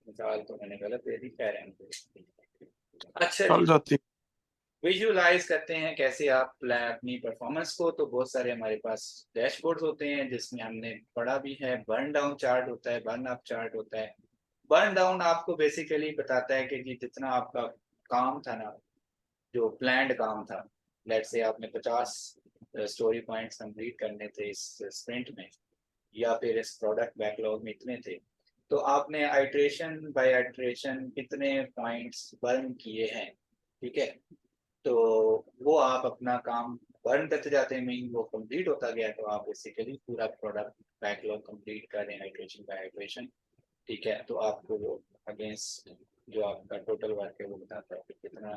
मिसाल तो मैंने गलत दे दी, कह रहे हैं। अच्छा चल जी, जाती। विजुअलाइज करते हैं कैसे आप अपनी परफॉर्मेंस को, तो बहुत सारे हमारे पास डैशबोर्ड्स होते हैं जिसमें हमने पढ़ा भी है, बर्न डाउन चार्ट होता है, बर्न अप चार्ट होता है। बर्न डाउन आपको बेसिकली बताता है कि जी जितना आपका काम था ना, जो प्लान्ड काम था, लेट से आपने 50 स्टोरी पॉइंट्स कंप्लीट करने थे इस स्प्रिंट में, या फिर इस प्रोडक्ट बैकलॉग में इतने थे, तो आपने आइट्रेशन बाय आइट्रेशन कितने पॉइंट्स बर्न किए हैं। ठीक है, तो वो आप अपना काम बर्न करते जाते हैं, मीन वो कंप्लीट होता गया तो आप बेसिकली पूरा प्रोडक्ट बैकलॉग कंप्लीट कर रहे हैं हाइड्रेशन बाय हाइड्रेशन। ठीक है, तो आपको वो अगेंस्ट जो आपका टोटल वर्क है वो बताता है कि कितना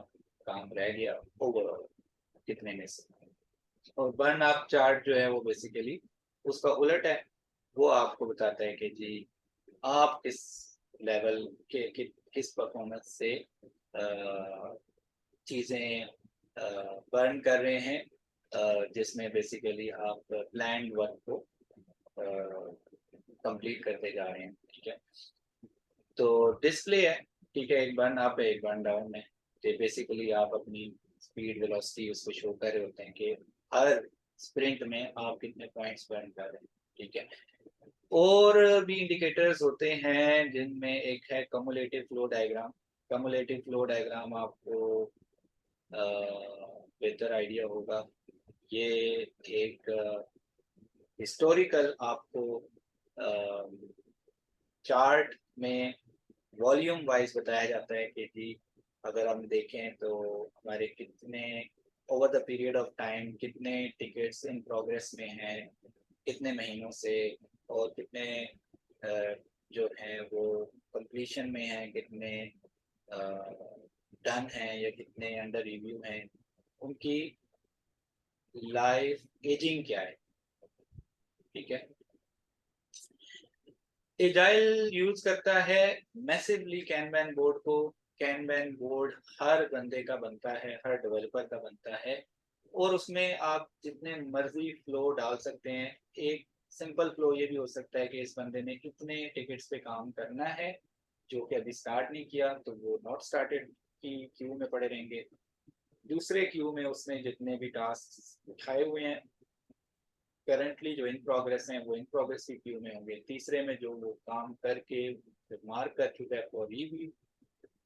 काम रह गया ओवरऑल कितने में से। और बर्न अप चार्ट जो है वो बेसिकली उसका उलट है, वो आपको बताता है कि जी आप किस लेवल किस परफॉर्मेंस से चीज़ें बर्न कर रहे हैं, जिसमें बेसिकली आप प्लान्ड वर्क को कंप्लीट करते जा रहे हैं। ठीक है, तो डिस्प्ले है। ठीक है, एक बर्न अप है एक बर्न डाउन है, तो बेसिकली आप अपनी स्पीड वेलोसिटी उसको शो कर रहे होते हैं कि हर स्प्रिंट में आप कितने पॉइंट्स बर्न कर रहे हैं। ठीक है, और भी इंडिकेटर्स होते हैं जिनमें एक है cumulative flow diagram. Cumulative flow diagram आपको बेहतर आइडिया होगा। ये एक हिस्टोरिकल आपको चार्ट में वॉल्यूम वाइज बताया जाता है कि जी अगर हम देखें तो हमारे कितने over the period of time कितने टिकट्स इन प्रोग्रेस में हैं, कितने महीनों से, और कितने जो हैं वो कंप्लीशन में हैं, कितने डन हैं या कितने अंडर रिव्यू हैं, उनकी लाइफ एजिंग क्या है। ठीक है, एजाइल यूज करता है मैसिवली कैनबैन बोर्ड को। कैनबैन बोर्ड हर बंदे का बनता है, हर डेवलपर का बनता है, और उसमें आप जितने मर्जी फ्लो डाल सकते हैं। एक सिंपल फ्लो ये भी हो सकता है कि इस बंदे ने कितने टिकट्स पे काम करना है जो कि अभी स्टार्ट नहीं किया, तो वो नॉट स्टार्टेड की क्यू में पड़े रहेंगे। दूसरे क्यू में उसने जितने भी टास्क उठाए हुए हैं करंटली जो इन प्रोग्रेस हैं वो इन प्रोग्रेस की क्यू में होंगे। तीसरे में जो वो काम करके मार्क कर चुका है फॉर रिव्यू,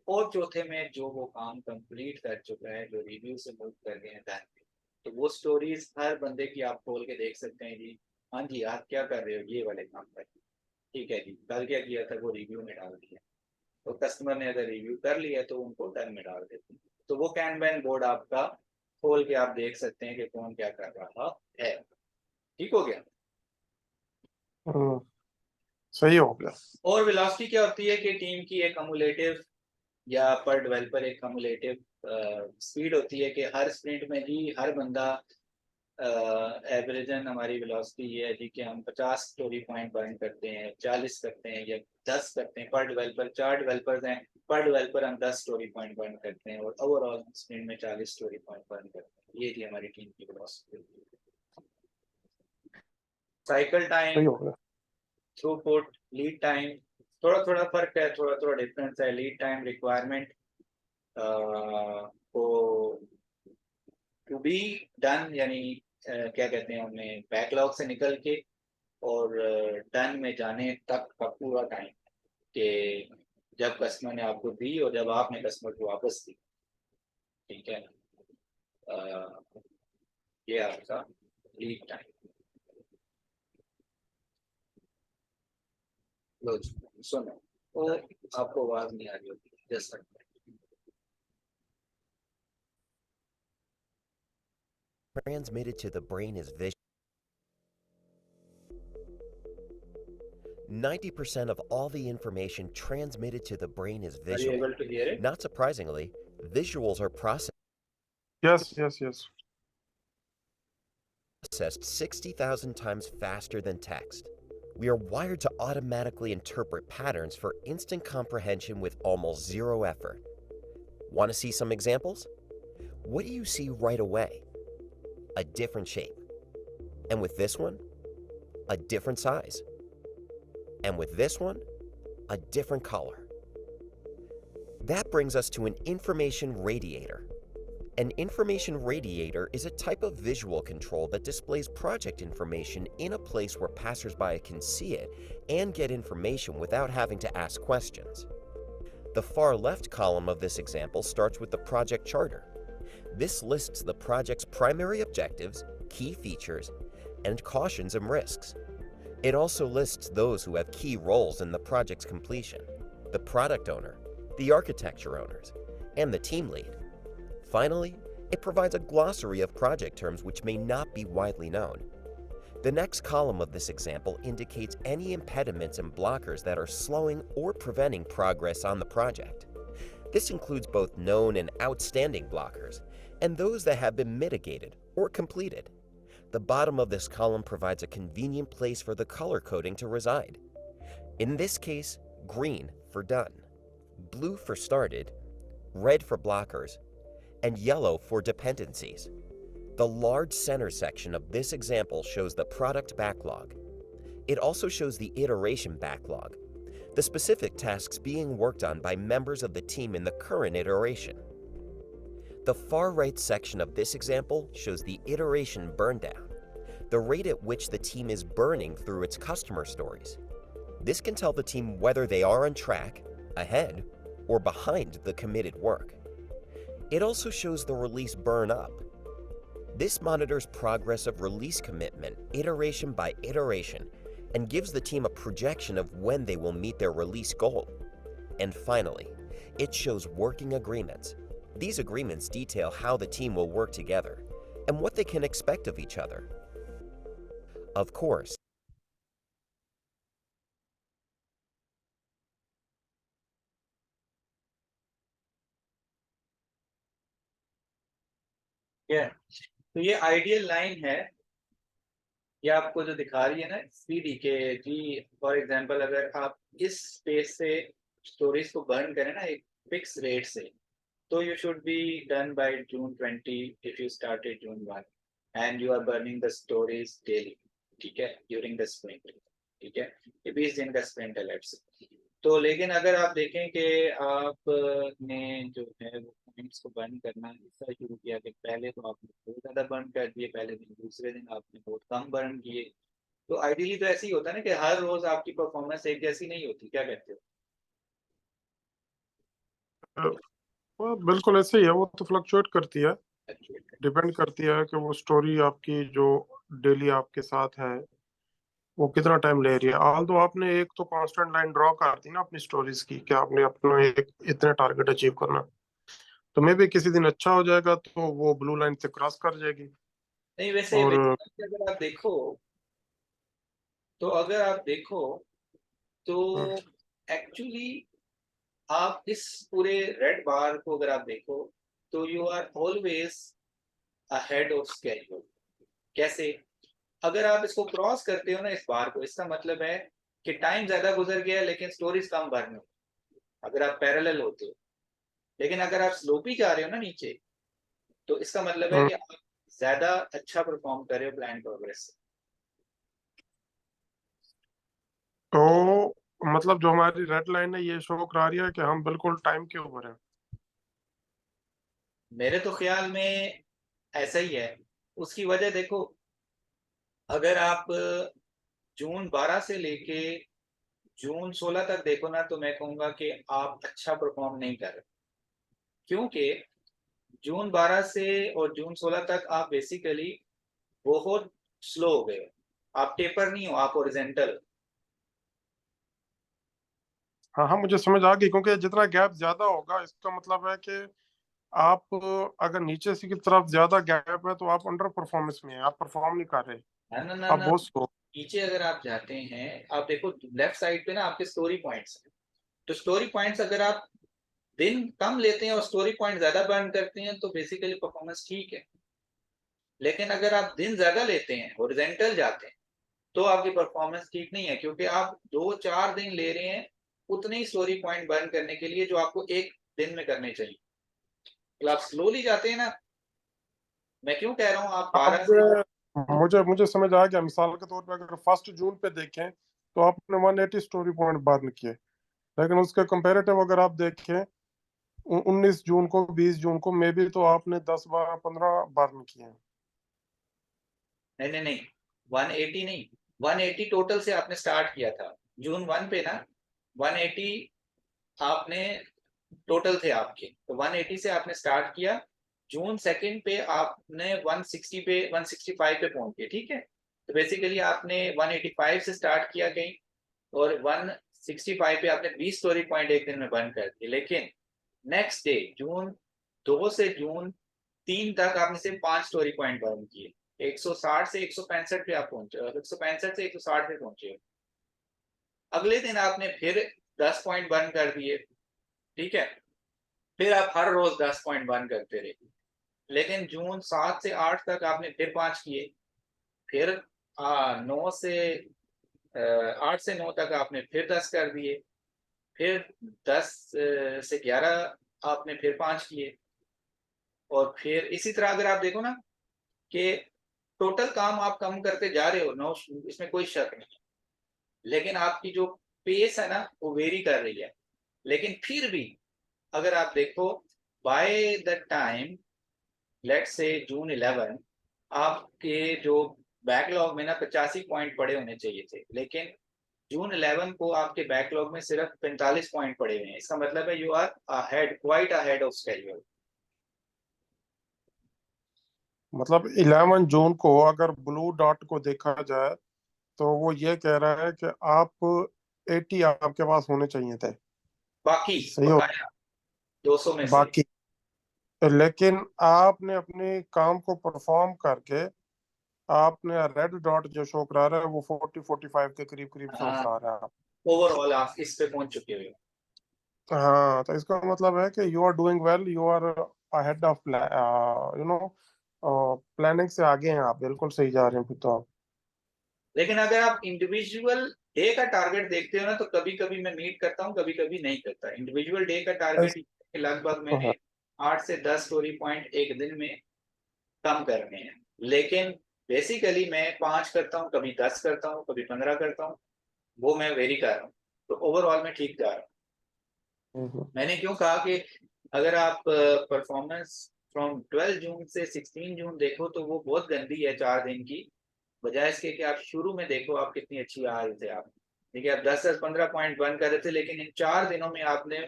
और चौथे में जो वो काम कंप्लीट कर चुका है जो रिव्यू से मूव कर गए हैं डन। तो वो स्टोरीज हर बंदे की आप खोल के देख सकते हैं जी। हाँ जी, आप क्या कर रहे हो, ये वाले काम पर। ठीक है जी, कल क्या किया था, वो रिव्यू में डाल दिया। तो कस्टमर ने अगर रिव्यू कर लिया तो उनको डन में डाल देते हैं। तो वो कैनबैन बोर्ड आपका खोल के आप देख सकते हैं कि कौन क्या कर रहा है। ठीक हो गया। हम्म, सही हो गया। और वेलोसिटी क्या होती है कि टीम की एक कम्युलेटिव या पर डेवलपर एक कम्युलेटिव स्पीड होती है कि हर स्प्रिंट में ही हर बंदा एवरेजन हमारी वेलोसिटी ये है जी कि हम 50 स्टोरी पॉइंट बर्न करते हैं, 40 करते हैं या 10 करते हैं। पर डेवलपर 4 डेवलपर्स हैं, पर डेवलपर हम 10 स्टोरी पॉइंट बर्न करते हैं, और ओवरऑल स्प्रिंट में 40 स्टोरी पॉइंट बर्न करते हैं। ये थी हमारी टीम की वेलोसिटी। साइकिल टाइम, सही हो गया। थ्रूपुट, लीड टाइम, थोड़ा थोड़ा फर्क है, थोड़ा थोड़ा डिफरेंस है। लीड टाइम रिक्वायरमेंट को टू बी डन, यानी क्या कहते हैं उन्हें, बैकलॉग से निकल के और डन में जाने तक का पूरा टाइम, कि जब कस्टमर ने आपको दी और जब आपने कस्टमर को वापस दी। ठीक है, ये आपका लीड टाइम। लो जी, सुनो, और आपको आवाज नहीं आ रही होगी just. Transmitted to the brain is visual. 90% of all the information transmitted to the brain is Are you visual. able to hear it? Not surprisingly, visuals are processed Yes. 60,000 times faster than text. We are wired to automatically interpret patterns for instant comprehension with almost zero effort. Want to see some examples? What do you see right away? A different shape. And with this one, a different size. And with this one, a different color. That brings us to an information radiator. An information radiator is a type of visual control that displays project information in a place where passersby can see it and get information without having to ask questions. The far left column of this example starts with the project charter. This lists the project's primary objectives, key features, and cautions and risks. It also lists those who have key roles in the project's completion: the product owner, the architecture owners, and the team lead. Finally, it provides a glossary of project terms which may not be widely known. The next column of this example indicates any impediments and blockers that are slowing or preventing progress on the project. This includes both known and outstanding blockers, and those that have been mitigated or completed. The bottom of this column provides a convenient place for the color coding to reside. In this case, green for done, blue for started, red for blockers, and yellow for dependencies. The large center section of this example shows the product backlog. It also shows the iteration backlog, the specific tasks being worked on by members of the team in the current iteration. The far right section of this example shows the iteration burn down, the rate at which the team is burning through its customer stories. This can tell the team whether they are on track, ahead, or behind the committed work. It also shows the release burn up. This monitors progress of release commitment iteration by iteration and gives the team a projection of when they will meet their release goal. And finally, it shows working agreements. These agreements detail how the team will work together and what they can expect of each other. Of course, है। तो ये आइडियल लाइन है, ये आपको जो दिखा रही है ना स्पीडी के जी, फॉर एग्जांपल अगर आप इस स्पेस से स्टोरेज को बर्न करें ना एक फिक्स रेट से, तो you should be done by June 20 if you started June 1 and you are burning the stories daily, ठीक है, during the sprint, ठीक है, ये 20 दिन का sprint है let's say। तो लेकिन अगर आप देखें कि आपने जो है वो पॉइंट्स को बर्न करना ऐसा शुरू किया कि पहले तो आपने बहुत ज़्यादा बर्न कर दिए पहले दिन, दूसरे दिन आपने बहुत कम बर्न किए, तो आइडियली तो ऐसे ही होता है ना कि हर रोज आपकी परफॉर्मेंस एक जैसी नहीं होती, क्या कहते हो? वो बिल्कुल ऐसे ही है, वो तो फ्लक्चुएट करती है, डिपेंड करती है कि वो स्टोरी आपकी जो डेली आपके साथ है वो कितना टाइम ले रही है। ऑल तो आपने एक तो कांस्टेंट लाइन ड्रॉ कर दी ना अपनी स्टोरीज की कि आपने अपना एक इतने टारगेट अचीव करना, तो मे भी किसी दिन अच्छा हो जाएगा तो वो ब्लू लाइन से क्रॉस कर जाएगी। नहीं वैसे और अगर आप देखो तो अगर आप देखो तो एक्चुअली आप इस पूरे रेड बार को अगर आप देखो तो you are always ahead of schedule. कैसे? अगर आप इसको क्रॉस करते हो ना इस बार को, इसका मतलब है कि टाइम ज्यादा गुजर गया लेकिन स्टोरीज कम भरनी, अगर आप पैरेलल होते हो। लेकिन अगर आप स्लोपी जा रहे हो ना नीचे, तो इसका मतलब है कि आप ज्यादा अच्छा परफॉर्म कर रहे हो प्लान प्रोग्रेस से। तो मतलब जो हमारी रेड लाइन है ये शो करा रही है कि हम बिल्कुल टाइम के ऊपर है। मेरे तो ख्याल में ऐसा ही है। उसकी वजह देखो, अगर आप जून 12 से लेके जून 16 तक देखो ना, तो मैं कहूंगा कि आप अच्छा परफॉर्म नहीं कर रहे, क्योंकि जून 12 से और जून 16 तक आप बेसिकली बहुत स्लो हो गए, आप टेपर नहीं हो, आप हॉरिजॉन्टल। हाँ हाँ, मुझे समझ आ गई, क्योंकि जितना गैप ज्यादा होगा इसका मतलब है कि आप अगर नीचे से की तरफ ज्यादा गैप है तो आप अंडर परफॉर्मेंस में है, आप परफॉर्म नहीं कर रहे, ना ना ना आप ना, बहुत स्लो। नीचे अगर आप जाते हैं, आप देखो लेफ्ट साइड पे ना आपके स्टोरी पॉइंट्स हैं। तो स्टोरी पॉइंट्स अगर आप दिन कम लेते हैं और स्टोरी पॉइंट ज्यादा बर्न करते हैं तो बेसिकली परफॉर्मेंस ठीक है। लेकिन अगर आप दिन ज्यादा लेते हैं, हॉरिजॉन्टल जाते हैं, तो आपकी परफॉर्मेंस ठीक नहीं है, क्योंकि आप 2-4 दिन ले रहे हैं उतने ही स्टोरी पॉइंट बर्न करने के लिए जो आपको एक दिन में करने चाहिए। तो आप स्लोली जाते हैं ना, मैं क्यों कह रहा हूँ आप 12 से। अब मुझे मुझे समझ आ गया, मिसाल के तौर पे अगर 1 जून पे देखें तो आपने 180 स्टोरी पॉइंट बर्न किए, लेकिन उसके कंपैरेटिव अगर आप देखें 19 जून को 20 जून को मे भी तो आपने 10 12 15 बर्न किए। नहीं नहीं नहीं, 180 नहीं, 180 टोटल से आपने स्टार्ट किया था जून 1 पे ना, 180 आपने टोटल थे आपके, तो 180 से आपने स्टार्ट किया, जून 2 पे आपने 160 पे 165 पे पहुंच गए, ठीक है। तो बेसिकली आपने 185 से स्टार्ट किया कहीं, और 165 पे आपने 20 स्टोरी पॉइंट एक दिन में बर्न कर दिए। लेकिन नेक्स्ट डे जून 2 से जून 3 तक आपने सिर्फ 5 स्टोरी पॉइंट बर्न किए, 160 से 165 पे आप पहुंचे, 165 से 160 पे पहुंचे। अगले दिन आपने फिर 10 पॉइंट बर्न कर दिए, ठीक है, फिर आप हर रोज 10 पॉइंट बर्न करते रहे। लेकिन जून 7 से 8 तक आपने फिर 5 किए, फिर 9 से 8 से 9 तक आपने फिर 10 कर दिए, फिर 10 से 11 आपने फिर 5 किए, और फिर इसी तरह अगर आप देखो ना कि टोटल काम आप कम करते जा रहे हो, नो इसमें कोई शक नहीं, लेकिन आपकी जो पेस है ना वो वेरी कर रही है। लेकिन फिर भी अगर आप देखो by the time let's say जून 11, आपके जो बैकलॉग में ना 85 पॉइंट पड़े होने चाहिए थे, लेकिन जून 11 को आपके बैकलॉग में सिर्फ 45 पॉइंट पड़े हुए हैं। इसका मतलब है you are ahead, quite ahead of schedule. मतलब 11 जून को अगर ब्लू डॉट को देखा जाए तो वो ये कह रहा है कि आप 80 आपके पास होने चाहिए थे, बाकी सही हो, बकाया 200 में से। बाकी, लेकिन आपने अपने काम को परफॉर्म करके आपने रेड डॉट जो शो करा रहा है वो 40 45 के करीब करीब शो हाँ, करा रहा है। ओवरऑल आप इस पे पहुंच चुके हो। हाँ, तो इसका मतलब है कि you are doing well, you are ahead of you know planning से आगे हैं आप, बिल्कुल सही जा रहे हैं फिर तो आप। लेकिन अगर आप इंडिविजुअल डे का टारगेट देखते हो ना, तो कभी कभी मैं मीट करता हूँ, कभी कभी नहीं करता। इंडिविजुअल डे का टारगेट लगभग तो है। मैंने 8 से 10 स्टोरी पॉइंट एक दिन में कम करने हैं। लेकिन बेसिकली मैं 5 करता हूँ, कभी 10 करता हूँ, कभी 15 करता हूँ, वो मैं वेरी कर रहा हूँ। तो ओवरऑल मैं ठीक जा रहा हूँ। मैंने क्यों कहा कि अगर आप परफॉर्मेंस फ्रॉम 12 जून से 16 जून देखो तो वो बहुत गंदी है 4 दिन की, बजाय इसके कि आप शुरू में देखो आप कितनी अच्छी आ रहे थे। आप देखिए, आप 10 से 15 पॉइंट बर्न कर रहे थे, लेकिन इन 4 दिनों में आपने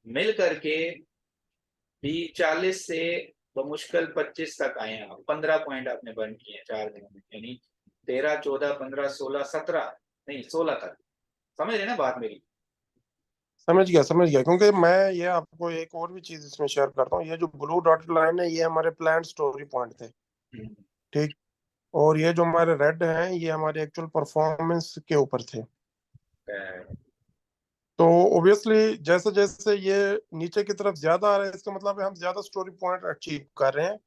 मिल करके भी 40 से बमुश्किल 25 तक आए हैं। आप 15 पॉइंट आपने बर्न किए हैं 4 दिनों में, यानी 13, 14, 15, 16, 17, नहीं 16 तक। समझ रहे ना बात मेरी? समझ गया, क्योंकि मैं ये आपको एक और भी चीज इसमें शेयर करता हूँ। ये जो ब्लू डॉटेड लाइन है, ये हमारे प्लान स्टोरी पॉइंट थे, हम्म, ठीक। और ये जो हमारे रेड हैं, ये हमारे एक्चुअल परफॉर्मेंस के ऊपर थे। तो ऑब्वियसली जैसे जैसे ये नीचे की तरफ ज्यादा आ रहे हैं, इसका मतलब है हम ज्यादा स्टोरी पॉइंट अचीव कर रहे हैं,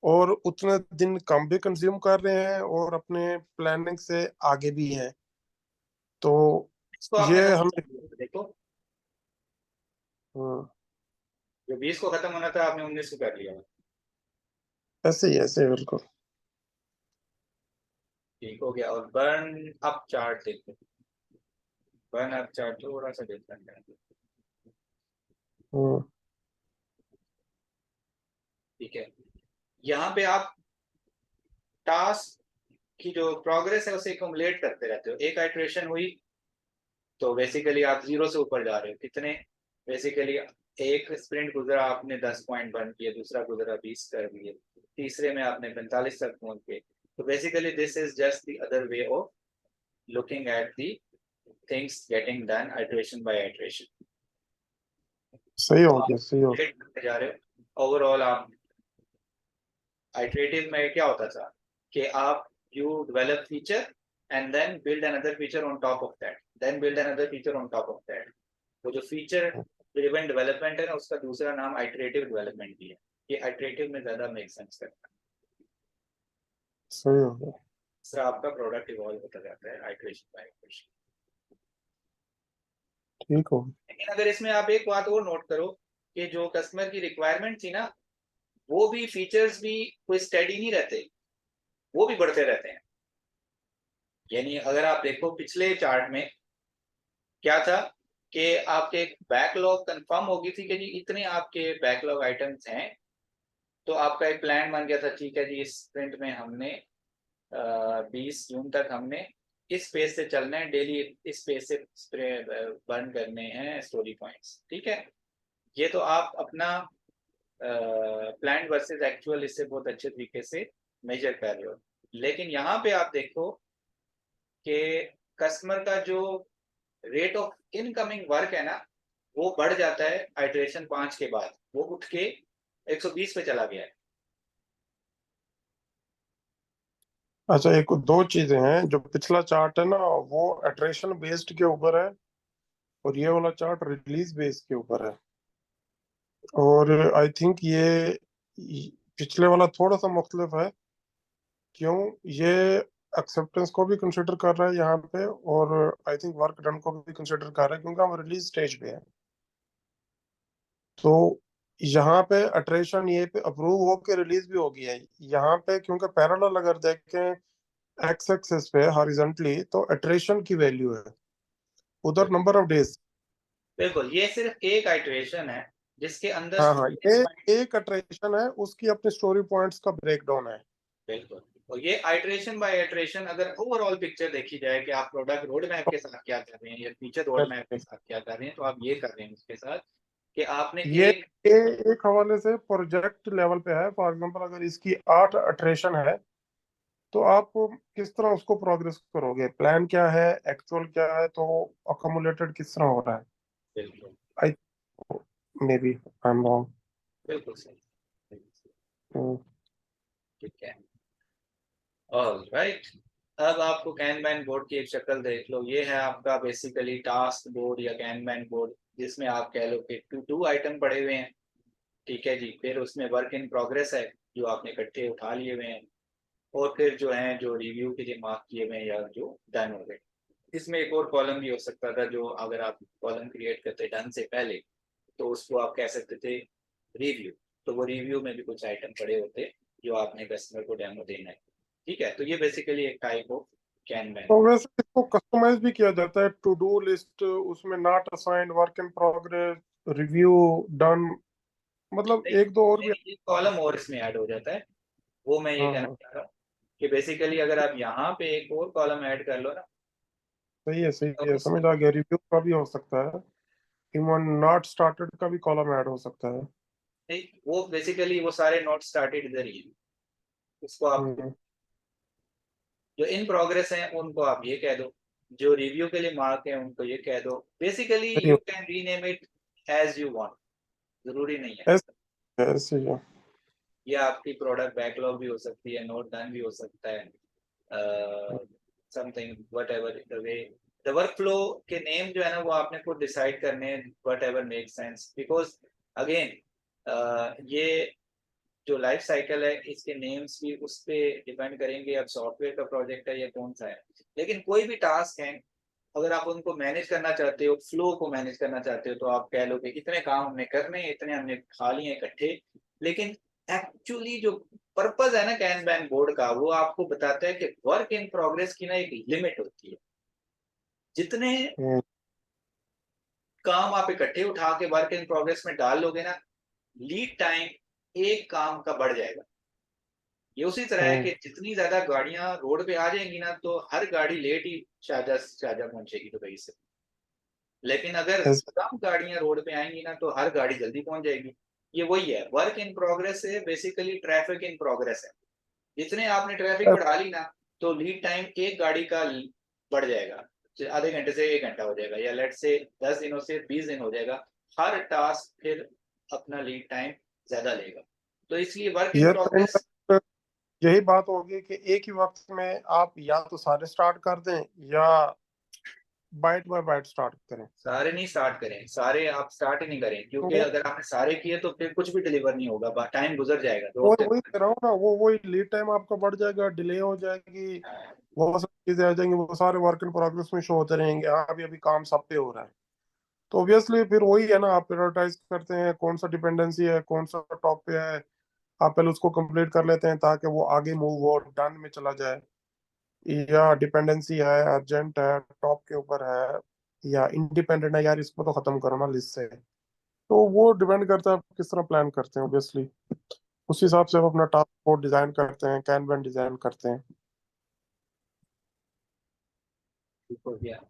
और उतने दिन कम भी कंज्यूम कर रहे हैं, और अपने प्लानिंग से आगे भी हैं। तो इसको आपने ये खत्म हम कर दिया, देखो हम्म, जो 20 को खत्म होना था आपने 19 को कर लिया। ऐसे ही बिल्कुल। ठीक हो गया। और बर्न अप चार्ट देखो, बर्न अप चार्ट थोड़ा सा डिफरेंट है। हम्म, ठीक है, यहाँ पे आप टास्क की जो प्रोग्रेस है उसे एक्युमुलेट करते रहते हो। एक आइट्रेशन हुई तो बेसिकली आप 0 से ऊपर जा रहे हो कितने, बेसिकली एक स्प्रिंट गुजरा आपने 10 पॉइंट बर्न किए, दूसरा गुजरा 20 कर दिए, तीसरे में आपने 45 तक पहुंच गए। तो basically this is just the other way of looking at the things getting done iteration by iteration. सही हो गया। करते जा रहे हो। ओवरऑल आप आइट्रेटिव में क्या होता था कि आप you develop feature and then build another feature on top of that, then build another feature on top of that. वो जो फीचर ड्रिवन डेवलपमेंट है ना, उसका दूसरा नाम आइट्रेटिव डेवलपमेंट भी है। ये आइट्रेटिव में ज्यादा मेक सेंस करता है। सही हो गया। दूसरा आपका प्रोडक्ट इवॉल्व होता जाता है आइट्रेशन बाय आइट्रेशन। ठीक हो। लेकिन अगर इसमें आप एक बात और नोट करो कि जो कस्टमर की रिक्वायरमेंट थी ना, वो भी फीचर्स भी कोई स्टेडी नहीं रहते, वो भी बढ़ते रहते हैं। यानी अगर आप देखो पिछले चार्ट में क्या था कि आपके बैकलॉग कंफर्म हो गई थी कि जी इतने आपके बैकलॉग आइटम्स हैं, तो आपका एक प्लान बन गया था, ठीक है जी इस स्प्रिंट में हमने 20 जून तक हमने इस पेज से चलना है, डेली इस पेज से बर्न करने हैं स्टोरी पॉइंट्स। ठीक है, ये तो आप अपना प्लान वर्सेस एक्चुअल इससे बहुत अच्छे तरीके से मेजर कर रहे हो। लेकिन यहाँ पे आप देखो कि कस्टमर का जो रेट ऑफ इनकमिंग वर्क है ना, वो बढ़ जाता है आइट्रेशन 5 के बाद, वो उठ के 120 पे चला गया है। अच्छा, एक दो चीजें हैं। जो पिछला चार्ट है ना, वो अट्रेशन बेस्ड के ऊपर है, और ये वाला चार्ट रिलीज बेस्ड के ऊपर है। और आई थिंक ये पिछले वाला थोड़ा सा मुख्तलिफ है। क्यों? ये एक्सेप्टेंस को भी कंसिडर कर रहा है यहाँ पे, और आई थिंक वर्क डन को भी कंसिडर कर रहा है, क्योंकि हम रिलीज स्टेज पे हैं। तो यहाँ पे अट्रेशन ये पे अप्रूव होके रिलीज भी हो गया है यहाँ पे, क्योंकि पैरेलल अगर देखें एक्स एक्सिस पे हॉरिजॉन्टली, तो अट्रेशन की वैल्यू है, उधर नंबर ऑफ डेज। बिल्कुल, ये सिर्फ एक आइट्रेशन है जिसके अंदर हाँ, ये एक अट्रेशन है, उसकी अपने स्टोरी पॉइंट्स का ब्रेकडाउन है। बिल्कुल। और ये आइट्रेशन बाय आइट्रेशन अगर ओवरऑल पिक्चर देखी जाए कि आप प्रोडक्ट रोड मैप के साथ क्या कर रहे हैं या फीचर रोड मैप के साथ क्या कर रहे हैं, तो आप ये कर रहे हैं उसके साथ कि आपने ये एक ये एक हवाले से प्रोजेक्ट लेवल पे है। फॉर एग्जांपल, अगर इसकी 8 अट्रेशन है, तो आप किस तरह उसको प्रोग्रेस करोगे, प्लान क्या है, एक्चुअल क्या है, तो अकोमुलेटेड किस तरह हो रहा है। बिल्कुल I may be I am wrong. बिल्कुल सही, ठीक है। ऑलराइट, अब आपको कैनबैन बोर्ड की एक शक्ल देख लो। ये है आपका बेसिकली टास्क बोर्ड या कैनबैन बोर्ड, जिसमें आप कह लो कि टू आइटम पड़े हुए हैं। ठीक है जी, फिर उसमें वर्क इन प्रोग्रेस है, जो आपने इकट्ठे उठा लिए हुए हैं, और फिर जो है जो रिव्यू के लिए मार्क किए हुए हैं या जो डन हो गए। इसमें एक और कॉलम भी हो सकता था, जो अगर आप कॉलम क्रिएट करते डन से पहले तो उसको आप कह सकते थे रिव्यू, तो वो रिव्यू में भी कुछ आइटम पड़े होते जो आपने कस्टमर को डेमो देना है। ठीक है, तो ये बेसिकली एक टाइप ऑफ कैनवैन। तो वैसे इसको कस्टमाइज भी किया जाता है, टू डू लिस्ट, उसमें not assigned, work in progress, review, done, मतलब एक दो और भी। एक कॉलम और इसमें ऐड हो जाता है, वो मैं ये हाँ कहना हाँ, चाह रहा हूँ कि बेसिकली अगर आप यहाँ पे एक और कॉलम ऐड कर लो ना, सही तो है, उसमें समझ आ गया। रिव्यू का भी हो सकता है, इवन नॉट स्टार्टेड का भी कॉलम ऐड हो सकता है। वो बेसिकली वो सारे नोट स्टार्टेड इधर ही है। उसको आप हम्म, जो इन प्रोग्रेस हैं उनको आप ये कह दो, जो रिव्यू के लिए मार्क है उनको ये कह दो। बेसिकली सही you can rename it as you want, जरूरी नहीं है। है, ऐसे ही है। ये आपकी प्रोडक्ट बैकलॉग भी हो सकती है, नोट डन भी हो सकता है, something what ever the way the work flow के नेम जो है ना वो आपने खुद डिसाइड करने हैं, what ever make sense, because again ये जो लाइफ साइकिल है इसके नेम्स भी उस पर डिपेंड करेंगे अब सॉफ्टवेयर का प्रोजेक्ट है या कौन सा है। लेकिन कोई भी टास्क है, अगर आप उनको मैनेज करना चाहते हो, फ्लो को मैनेज करना चाहते हो, तो आप कह लो कि इतने काम हमने करने हैं, इतने हमने खा लिए इकट्ठे। लेकिन एक्चुअली जो पर्पज है ना कैनबैन बोर्ड का, वो आपको बताता है कि वर्क इन प्रोग्रेस की ना एक लिमिट होती है। जितने हम्म, काम आप इकट्ठे उठा के वर्क इन प्रोग्रेस में डाल लोगे ना, लीड टाइम एक काम का बढ़ जाएगा। ये उसी तरह है हम्म, कि जितनी ज्यादा गाड़ियां रोड पे आ जाएंगी ना, तो हर गाड़ी लेट ही शारजा पहुंचेगी दुबई से। लेकिन अगर ऐसे कम गाड़ियां रोड पे आएंगी ना, तो हर गाड़ी जल्दी पहुंच जाएगी। ये वही है, वर्क इन प्रोग्रेस है, बेसिकली ट्रैफिक इन प्रोग्रेस है। जितने आपने ट्रैफिक बढ़ा ली ना, तो लीड टाइम एक गाड़ी का बढ़ जाएगा, आधे घंटे से एक घंटा हो जाएगा, या लेट से 10 दिनों से 20 दिन हो जाएगा। हर टास्क फिर अपना लीड टाइम ज्यादा लेगा। तो इसलिए वर्क इन ये तो प्रोग्रेस। यही बात होगी कि एक ही वक्त में आप या तो सारे स्टार्ट कर दें, या बाइट बाय बाइट स्टार्ट करें। सारे नहीं स्टार्ट करें, सारे आप स्टार्ट ही नहीं करें, तो क्योंकि अगर आपने सारे किए तो फिर कुछ भी डिलीवर नहीं होगा, टाइम गुजर जाएगा दो वो हफ्ते वही कह रहा हूँ ना, वो वही लीड टाइम आपका बढ़ जाएगा, डिले हो जाएगी, वो सब चीजें आ जाएंगी, वो सारे वर्क इन प्रोग्रेस में शो होते रहेंगे। हाँ, अभी अभी काम सब पे हो रहा है। तो ऑब्वियसली फिर वही है ना, आप प्रायोरिटाइज करते हैं कौन सा डिपेंडेंसी है, कौन सा टॉप पे है, आप पहले उसको कंप्लीट कर लेते हैं ताकि वो आगे मूव हो, डन में चला जाए। या डिपेंडेंसी है, अर्जेंट है, टॉप के ऊपर है, या इंडिपेंडेंट है, यार इसको तो खत्म करो ना लिस्ट से। तो वो डिपेंड करता है आप किस तरह प्लान करते हैं ऑब्वियसली। उस हिसाब से आप अपना टास्क फोर्स डिजाइन करते हैं, कैनवन डिजाइन करते हैं। हो गया।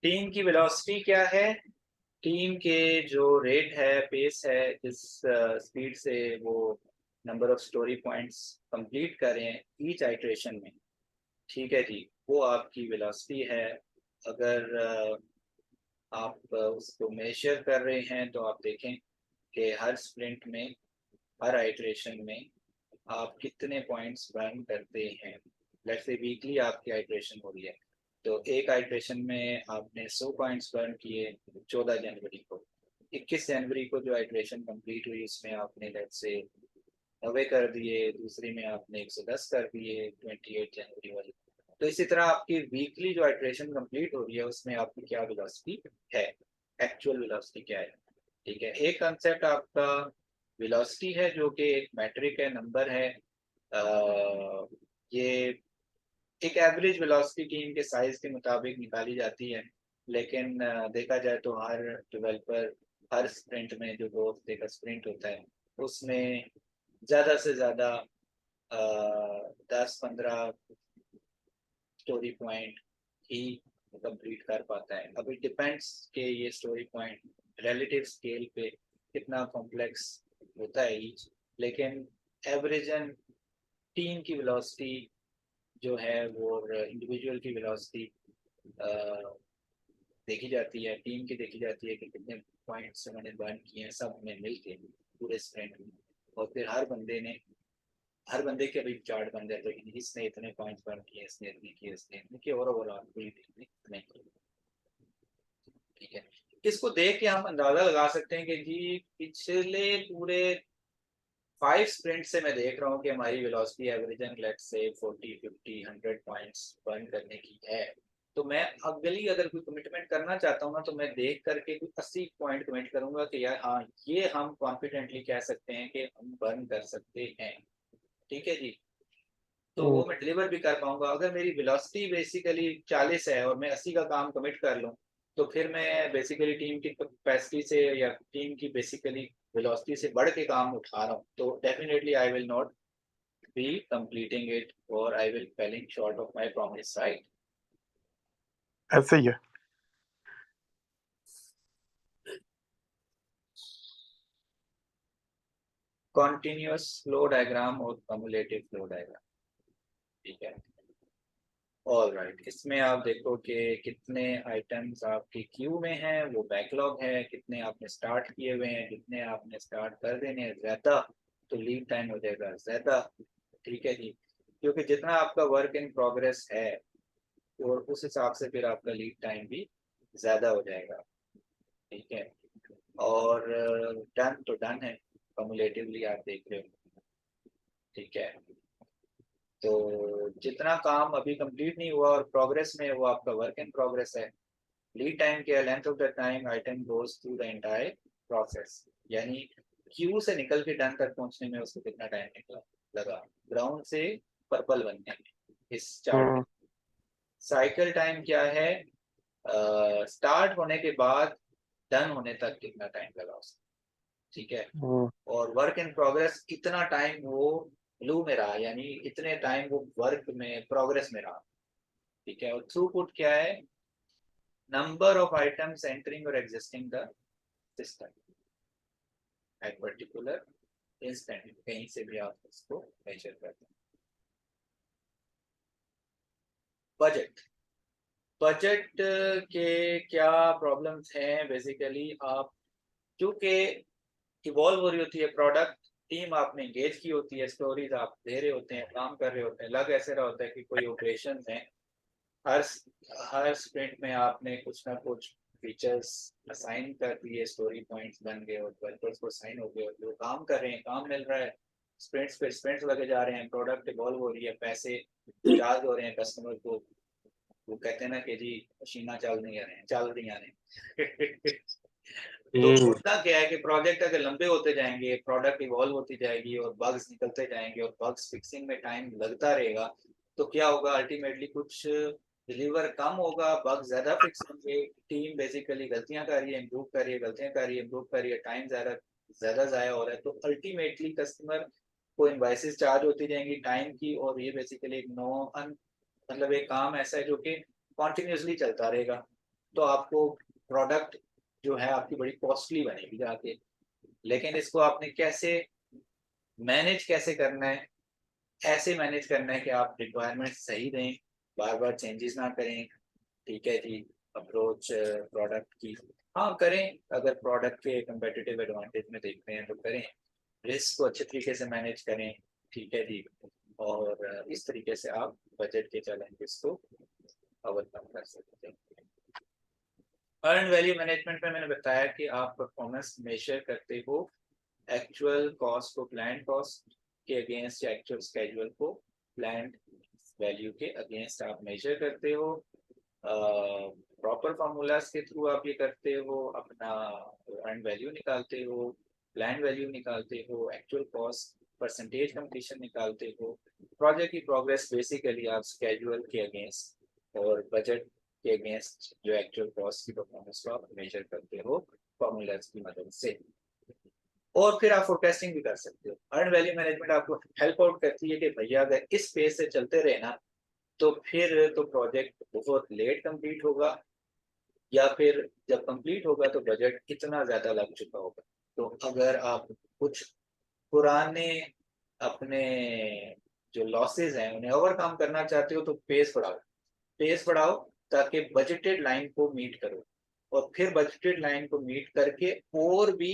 टीम की वेलोसिटी क्या है? टीम के जो रेट है, पेस है, जिस स्पीड से वो number of story points complete करें ईच आइट्रेशन में, ठीक है जी, वो आपकी वेलोसिटी है। अगर आप उसको मेजर कर रहे हैं तो आप देखें कि हर स्प्रिंट में, हर आइट्रेशन में आप कितने पॉइंट्स बर्न करते हैं। लेट्स से वीकली आपकी आइट्रेशन हो रही है, तो एक आइट्रेशन में आपने 100 पॉइंट्स बर्न किए 14 जनवरी को। 21 जनवरी को जो आइट्रेशन कंप्लीट हुई उसमें आपने लेट्स से 90 कर दिए, दूसरी में आपने 110 कर दिए 28 जनवरी वाली। तो इसी तरह आपकी वीकली जो आइट्रेशन कंप्लीट हो रही है उसमें आपकी क्या वेलोसिटी है, एक्चुअल वेलोसिटी क्या है। ठीक है, एक कंसेप्ट आपका वेलोसिटी है जो कि एक मैट्रिक है, नंबर है। ये एक एवरेज वेलोसिटी टीम के साइज के मुताबिक निकाली जाती है। लेकिन देखा जाए तो हर डेवलपर हर स्प्रिंट में, जो 2 हफ्ते का स्प्रिंट होता है, उसमें ज्यादा से ज्यादा 10-15 स्टोरी पॉइंट ही कंप्लीट कर पाता है। अब इट डिपेंड्स कि ये स्टोरी पॉइंट रिलेटिव स्केल पे कितना कॉम्प्लेक्स होता है ईच। लेकिन एवरेजन टीम की वेलोसिटी जो है वो इंडिविजुअल की वेलोसिटी देखी जाती है, टीम की देखी जाती है कि कितने पॉइंट्स उन्होंने बर्न किए हैं सब में मिलके पूरे स्प्रिंट में। और फिर हर बंदे के अभी चार्ट बन जाते हैं, इसने इतने पॉइंट्स बर्न किए, इसने इतने किए, इसने इतने किए, और ओवरऑल पूरी टीम ने इतने किए। ठीक है, इसको देख के हम अंदाजा लगा सकते हैं कि जी पिछले पूरे 5 स्प्रिंट से मैं देख रहा हूँ कि हमारी velocity एवरेजन let's say 40 50 100 points burn करने की है। तो मैं अगली अगर कोई कमिटमेंट करना चाहता हूँ ना, तो मैं देख करके कोई 80 पॉइंट कमिट करूंगा कि यार हाँ ये हम कॉन्फिडेंटली कह सकते हैं कि हम बर्न कर सकते हैं। ठीक है जी। तो वो मैं डिलीवर भी कर पाऊंगा। अगर मेरी वेलोसिटी बेसिकली 40 है और मैं 80 का काम कमिट कर लूँ, तो फिर मैं बेसिकली टीम की कैपेसिटी से या टीम की बेसिकली वेलोसिटी से बढ़ के काम उठा रहा हूँ, तो definitely I will not be completing it और I will failing short of my promise, right? ऐसे ही है। कॉन्टिन्यूअस फ्लो डायग्राम और कम्युलेटिव फ्लो डायग्राम। ठीक है, ऑल राइट। इसमें आप देखो कि कितने आइटम्स आपकी क्यू में हैं, वो बैकलॉग है, कितने आपने स्टार्ट किए हुए हैं, कितने आपने स्टार्ट कर देने हैं ज्यादा, तो लीड टाइम हो जाएगा ज्यादा। ठीक है जी, क्योंकि जितना आपका वर्क इन प्रोग्रेस है और उस हिसाब से फिर आपका लीड टाइम भी ज्यादा हो जाएगा। ठीक है, और डन तो डन है, कम्युलेटिवली आप देख रहे हो। ठीक है, तो जितना काम अभी कंप्लीट नहीं हुआ और प्रोग्रेस में है, वो आपका वर्क इन प्रोग्रेस है। लीड टाइम क्या है? Length of the time item goes through the entire process, यानी क्यू से निकल के डन तक पहुंचने में उसको कितना टाइम निकला लगा ग्राउंड से पर्पल बनने में इस चार्ट में। साइकिल टाइम क्या है? स्टार्ट होने के बाद डन होने तक कितना टाइम लगा उसको। ठीक है, और वर्क इन प्रोग्रेस कितना टाइम वो ब्लू में रहा, यानी इतने टाइम वो वर्क में प्रोग्रेस में रहा। ठीक है, और थ्रूपुट क्या है? नंबर ऑफ आइटम्स एंटरिंग और existing the system at particular instant, कहीं से भी आप इसको मेजर करते हैं। बजट, बजट के क्या प्रॉब्लम्स हैं? बेसिकली आप क्योंकि इवॉल्व हो रही होती है प्रोडक्ट, टीम आपने एंगेज की होती है, स्टोरीज आप दे रहे होते हैं, काम कर रहे होते हैं, लग ऐसे रहा होता है कि कोई ऑपरेशन है। हर हर स्प्रिंट में आपने कुछ ना कुछ फीचर्स असाइन कर दिए, स्टोरी पॉइंट्स बन गए और वर्कर्स को असाइन हो गए, जो काम कर रहे हैं, काम मिल रहा है, स्प्रिंट्स पे स्प्रिंट्स लगे जा रहे हैं, प्रोडक्ट इवॉल्व हो रही है, पैसे चार्ज हो रहे हैं कस्टमर को। वो कहते हैं ना कि जी मशीना चल रही है, चल रही है। तो होता क्या है कि प्रोजेक्ट अगर लंबे होते जाएंगे, प्रोडक्ट इवॉल्व होती जाएगी और बग्स निकलते जाएंगे और बग्स फिक्सिंग में टाइम लगता रहेगा, तो क्या होगा? अल्टीमेटली कुछ डिलीवर कम होगा, बग ज्यादा फिक्स होंगे, टीम बेसिकली गलतियां कर रही है, इम्प्रूव कर रही है, गलतियां कर रही है, इम्प्रूव कर रही है, टाइम ज्यादा ज्यादा जाया हो रहा है, तो अल्टीमेटली कस्टमर को इनवाइसेस चार्ज होती जाएंगी टाइम की, और ये बेसिकली एक मतलब एक काम ऐसा है जो कि कॉन्टिन्यूसली चलता रहेगा। तो आपको प्रोडक्ट जो है आपकी बड़ी कॉस्टली बनेगी जाके। लेकिन इसको आपने कैसे मैनेज कैसे करना है? ऐसे मैनेज करना है कि आप रिक्वायरमेंट सही दें, बार बार चेंजेस ना करें। ठीक है जी, अप्रोच प्रोडक्ट की हाँ करें, अगर प्रोडक्ट के कंपेटिटिव एडवांटेज में देखते हैं तो करें, रिस्क को अच्छे तरीके से मैनेज करें। ठीक है जी, और इस तरीके से आप बजट के चैलेंजेस को ओवरकम कर सकते हैं। अर्न वैल्यू मैनेजमेंट में मैंने बताया कि आप परफॉर्मेंस मेजर करते हो एक्चुअल कॉस्ट को प्लान कॉस्ट के अगेंस्ट या एक्चुअल स्केड्यूल को प्लान वैल्यू के अगेंस्ट आप मेजर करते हो। प्रॉपर फार्मूलाज के थ्रू आप ये करते हो, अपना अर्न वैल्यू निकालते हो, प्लान वैल्यू निकालते हो, एक्चुअल कॉस्ट परसेंटेज कंप्लीशन निकालते हो। प्रोजेक्ट की प्रोग्रेस बेसिकली आप स्केड्यूल के अगेंस्ट और बजट के अगेंस्ट जो एक्चुअल कॉस्ट की परफॉर्मेंस को आप मेजर करते हो फॉर्मूलाज की मदद से। और फिर आप फोरकास्टिंग भी कर सकते हो। अर्न वैल्यू मैनेजमेंट आपको हेल्प आउट करती है कि भैया अगर इस पेस से चलते रहे ना, तो फिर तो प्रोजेक्ट बहुत लेट कंप्लीट होगा, या फिर जब कंप्लीट होगा तो बजट कितना ज्यादा लग चुका होगा। तो अगर आप कुछ पुराने अपने जो लॉसेस हैं उन्हें ओवरकम करना चाहते हो, तो पेस बढ़ाओ ताकि बजटेड लाइन को मीट करो, और फिर बजटेड लाइन को मीट करके और भी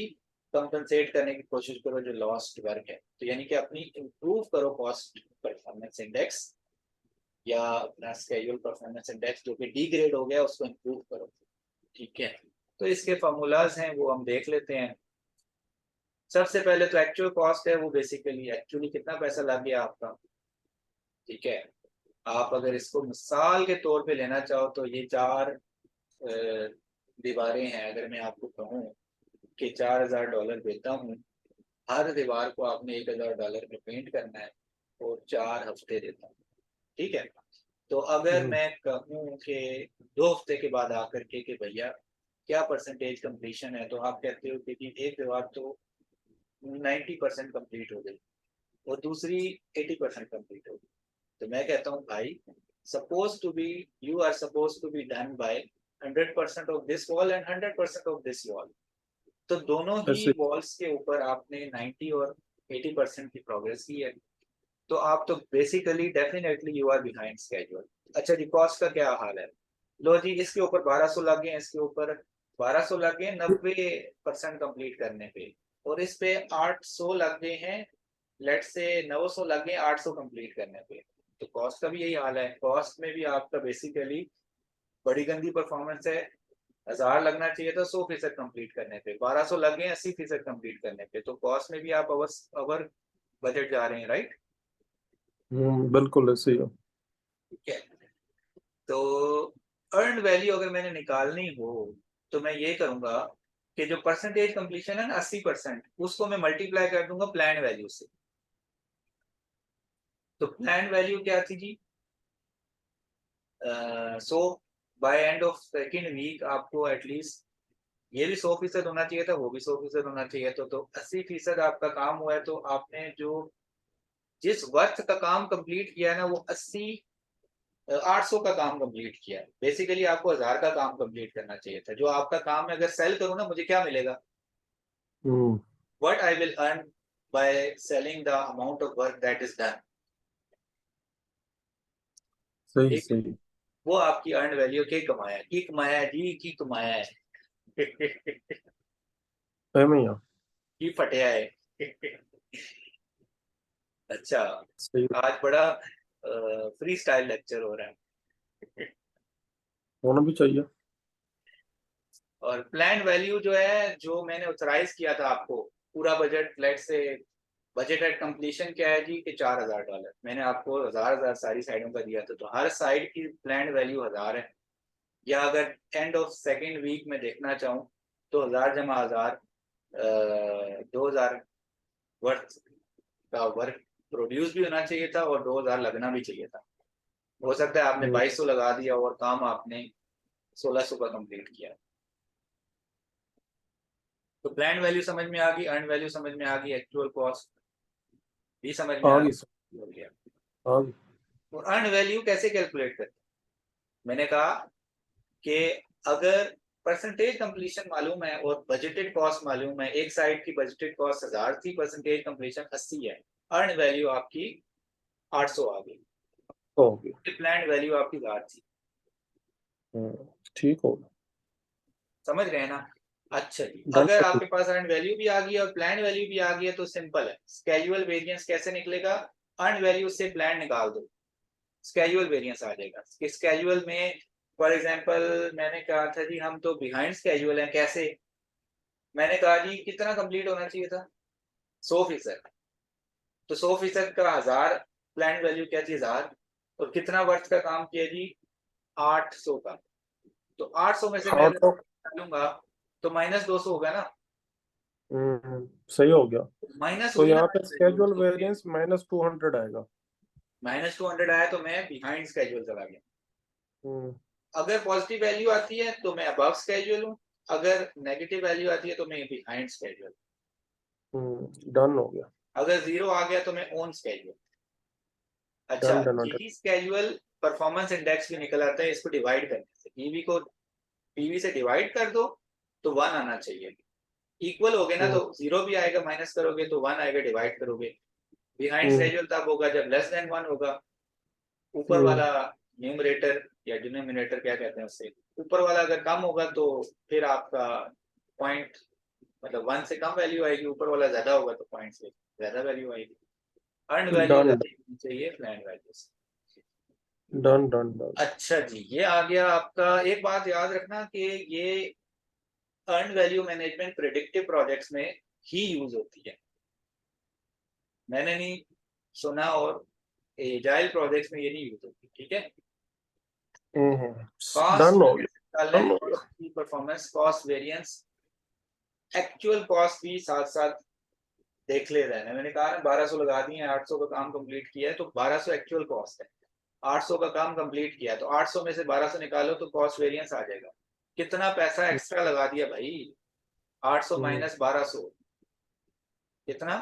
कंपनसेट करने की कोशिश करो जो लॉस्ट वर्क है। तो यानी कि अपनी इंप्रूव करो कॉस्ट परफॉर्मेंस इंडेक्स, या अपना स्केड्यूल परफॉर्मेंस इंडेक्स जो कि डिग्रेड हो गया उसको इंप्रूव करो। ठीक है, तो इसके फार्मूलाज हैं वो हम देख लेते हैं। सबसे पहले तो एक्चुअल कॉस्ट है, वो बेसिकली एक्चुअली कितना पैसा लग गया आपका, ठीक है। आप अगर इसको मिसाल के तौर पे लेना चाहो तो ये 4 दीवारें हैं। अगर मैं आपको कहूँ कि $4000 देता हूँ, हर दीवार को आपने $1000 में पेंट करना है और 4 हफ्ते देता हूँ, ठीक है। तो अगर मैं कहूँ कि 2 हफ्ते के बाद आकर के भैया क्या परसेंटेज कंप्लीशन है, तो आप कहते हो कि एक दीवार तो 90% कंप्लीट हो गई और दूसरी 80% कंप्लीट हो गई। तो मैं कहता हूँ भाई, suppose to be you are suppose to be done by 100% of this wall and 100% of this wall. तो दोनों ही ऐसे वॉल्स के ऊपर आपने 90 और 80% की प्रोग्रेस की है। तो आप तो basically definitely you are behind schedule. अच्छा जी, कॉस्ट का क्या हाल है? लो जी, इसके ऊपर 1200 लग गए, इसके ऊपर 1200 लग गए 90% कंप्लीट करने पे, और इस पे 800 लग गए हैं, लेट से 900 लग गए 800 कंप्लीट करने पे। तो कॉस्ट का भी यही हाल है। कॉस्ट में भी आपका बेसिकली बड़ी गंदी परफॉर्मेंस है। 1000 लगना चाहिए था 100% कंप्लीट करने पे, 1200 लग गए 80% कंप्लीट करने पे। तो कॉस्ट में भी आप ओवर बजट जा रहे हैं, राइट? बिल्कुल ऐसे ही है। ठीक है। तो अर्न वैल्यू अगर मैंने निकालनी हो तो मैं ये करूंगा कि जो परसेंटेज कंप्लीशन है ना 80%, उसको मैं मल्टीप्लाई कर दूंगा प्लान वैल्यू से। तो प्लान वैल्यू क्या थी जी? So by end of second week आपको एटलीस्ट ये भी 100% होना चाहिए था, वो भी 100% होना चाहिए। तो 80% आपका काम हुआ है। तो आपने जो जिस वर्थ का काम कंप्लीट किया है ना, वो 800 का काम कंप्लीट किया है। बेसिकली आपको 1000 का काम कंप्लीट करना चाहिए था। जो आपका काम है, अगर सेल करूँ ना, मुझे क्या मिलेगा? हम्म What I will earn by selling the amount of work that is done। सही ठीक है, सही। वो आपकी अर्न वैल्यू की कमाया है जी, की कमाया है। एम ही है। की फटिया है। अच्छा, सही आज बड़ा फ्री स्टाइल लेक्चर हो रहा है। होना भी चाहिए। और प्लान वैल्यू जो है, जो मैंने ऑथराइज किया था आपको, पूरा बजट, लेट से बजट एट कंप्लीशन क्या है जी कि $4000। मैंने आपको 1000 सारी साइडों का दिया था, तो हर साइड की प्लान वैल्यू 1000 है। या अगर एंड ऑफ सेकेंड वीक में देखना चाहूँ तो 1000 जमा 1000 2000 वर्थ का वर्क प्रोड्यूस भी होना चाहिए था और 2000 लगना भी चाहिए था। हो सकता है आपने हम्म, 2200 लगा दिया और काम आपने 1600 का कंप्लीट किया। तो प्लान वैल्यू समझ में आ गई, अर्न वैल्यू समझ में आ गई, एक्चुअल कॉस्ट भी समझ में आ आगे गया। आगे। और अर्न वैल्यू कैसे कैलकुलेट करते? मैंने कहा कि अगर परसेंटेज कंप्लीशन मालूम है और बजटेड कॉस्ट मालूम है, एक साइड की बजटेड कॉस्ट 1000 थी, परसेंटेज कंप्लीशन 80 है, अर्न वैल्यू आपकी 800 आ गई, हो गया। प्लान वैल्यू आपकी 1000 थी। ठीक होगा। समझ रहे हैं ना? अच्छा जी, डन। अगर आपके पास अर्न वैल्यू भी आ गई और प्लान वैल्यू भी आ गई है तो सिंपल है, स्केजुअल वेरिएंस कैसे निकलेगा? अर्न वैल्यू से प्लान निकाल दो, स्केजुअल वेरिएंस आ जाएगा। स्केजुअल में फॉर एग्जांपल मैंने कहा था जी हम तो बिहाइंड स्केजुअल हैं। कैसे? मैंने कहा जी कितना कंप्लीट होना चाहिए था? 100%। तो 100% का 1000, प्लान वैल्यू क्या थी 1000, और कितना वर्थ का काम किया जी? 800 का। तो 800 में से मैं हाँ अगर तो डालूंगा तो -200 होगा ना। सही हो गया। माइनस तो हुई ना यहाँ पे अर्न वैल्यू, स्केजुअल तो फिर वेरिएंस -200 आएगा। -200 आया तो मैं बिहाइंड स्केजुअल चला गया। हम्म अगर पॉजिटिव वैल्यू आती है तो मैं अबव स्केजुअल हूँ, अगर नेगेटिव वैल्यू आती है तो मैं बिहाइंड स्केजुअल। डन हो गया। अगर 0 आ गया तो मैं ऑन स्केजुअल। अच्छा, डन डन डन। यही स्केजुअल परफॉर्मेंस इंडेक्स भी निकल आता है इसको डिवाइड करने से। पीवी को पीवी से डिवाइड कर दो तो 1 आना चाहिए। इक्वल हो गए ना तो 0 भी आएगा, माइनस करोगे तो 1 आएगा, डिवाइड करोगे। बिहाइंड स्केजुअल तब होगा जब लेस देन 1 होगा। ऊपर वाला न्यूमरेटर या डिनोमिनेटर क्या कहते हैं उससे, ऊपर वाला अगर कम होगा तो फिर आपका पॉइंट, मतलब 1 से कम वैल्यू आएगी, ऊपर वाला ज्यादा होगा तो पॉइंट से ज्यादा वैल्यू आएगी। अर्न वैल्यू डन चाहिए प्लान वैल्यू से। Done done done. अच्छा जी, ये आ गया आपका। एक बात याद रखना कि ये earn value management predictive projects में ही यूज होती है, मैंने नहीं सुना और एजाइल प्रोजेक्ट्स में ये नहीं यूज होती, ठीक है। डन हो गया, डन हो कॉस्ट गया। Performance, cost variance, actual cost भी साथ साथ देख ले रहे हैं। मैंने कहा 1200 लगा दिए, 800 का काम कंप्लीट किया है तो 1200 एक्चुअल कॉस्ट है, 800 का काम कंप्लीट किया है तो 800 में से 1200 निकालो तो कॉस्ट वेरिएंस आ जाएगा। कितना पैसा एक्स्ट्रा लगा दिया भाई, 800 माइनस 1200 कितना,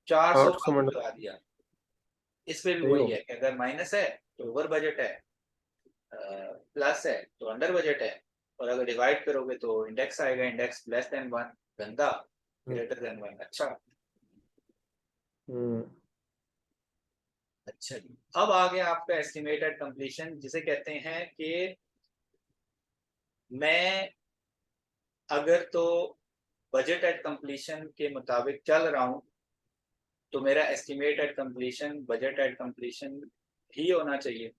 400 800 मिनट लगा दिया। इस पे भी सही हो वही है कि अगर माइनस है तो ओवर बजट है, प्लस है तो अंडर बजट है, और अगर डिवाइड करोगे तो इंडेक्स आएगा, इंडेक्स लेस देन 1 गंदा, ग्रेटर देन 1 अच्छा। अच्छा जी, अब आ गया आपका एस्टिमेटेड कंप्लीशन, जिसे कहते हैं कि मैं अगर तो बजट एट कंप्लीशन के मुताबिक चल रहा हूं तो मेरा estimated completion budget at completion ही होना चाहिए,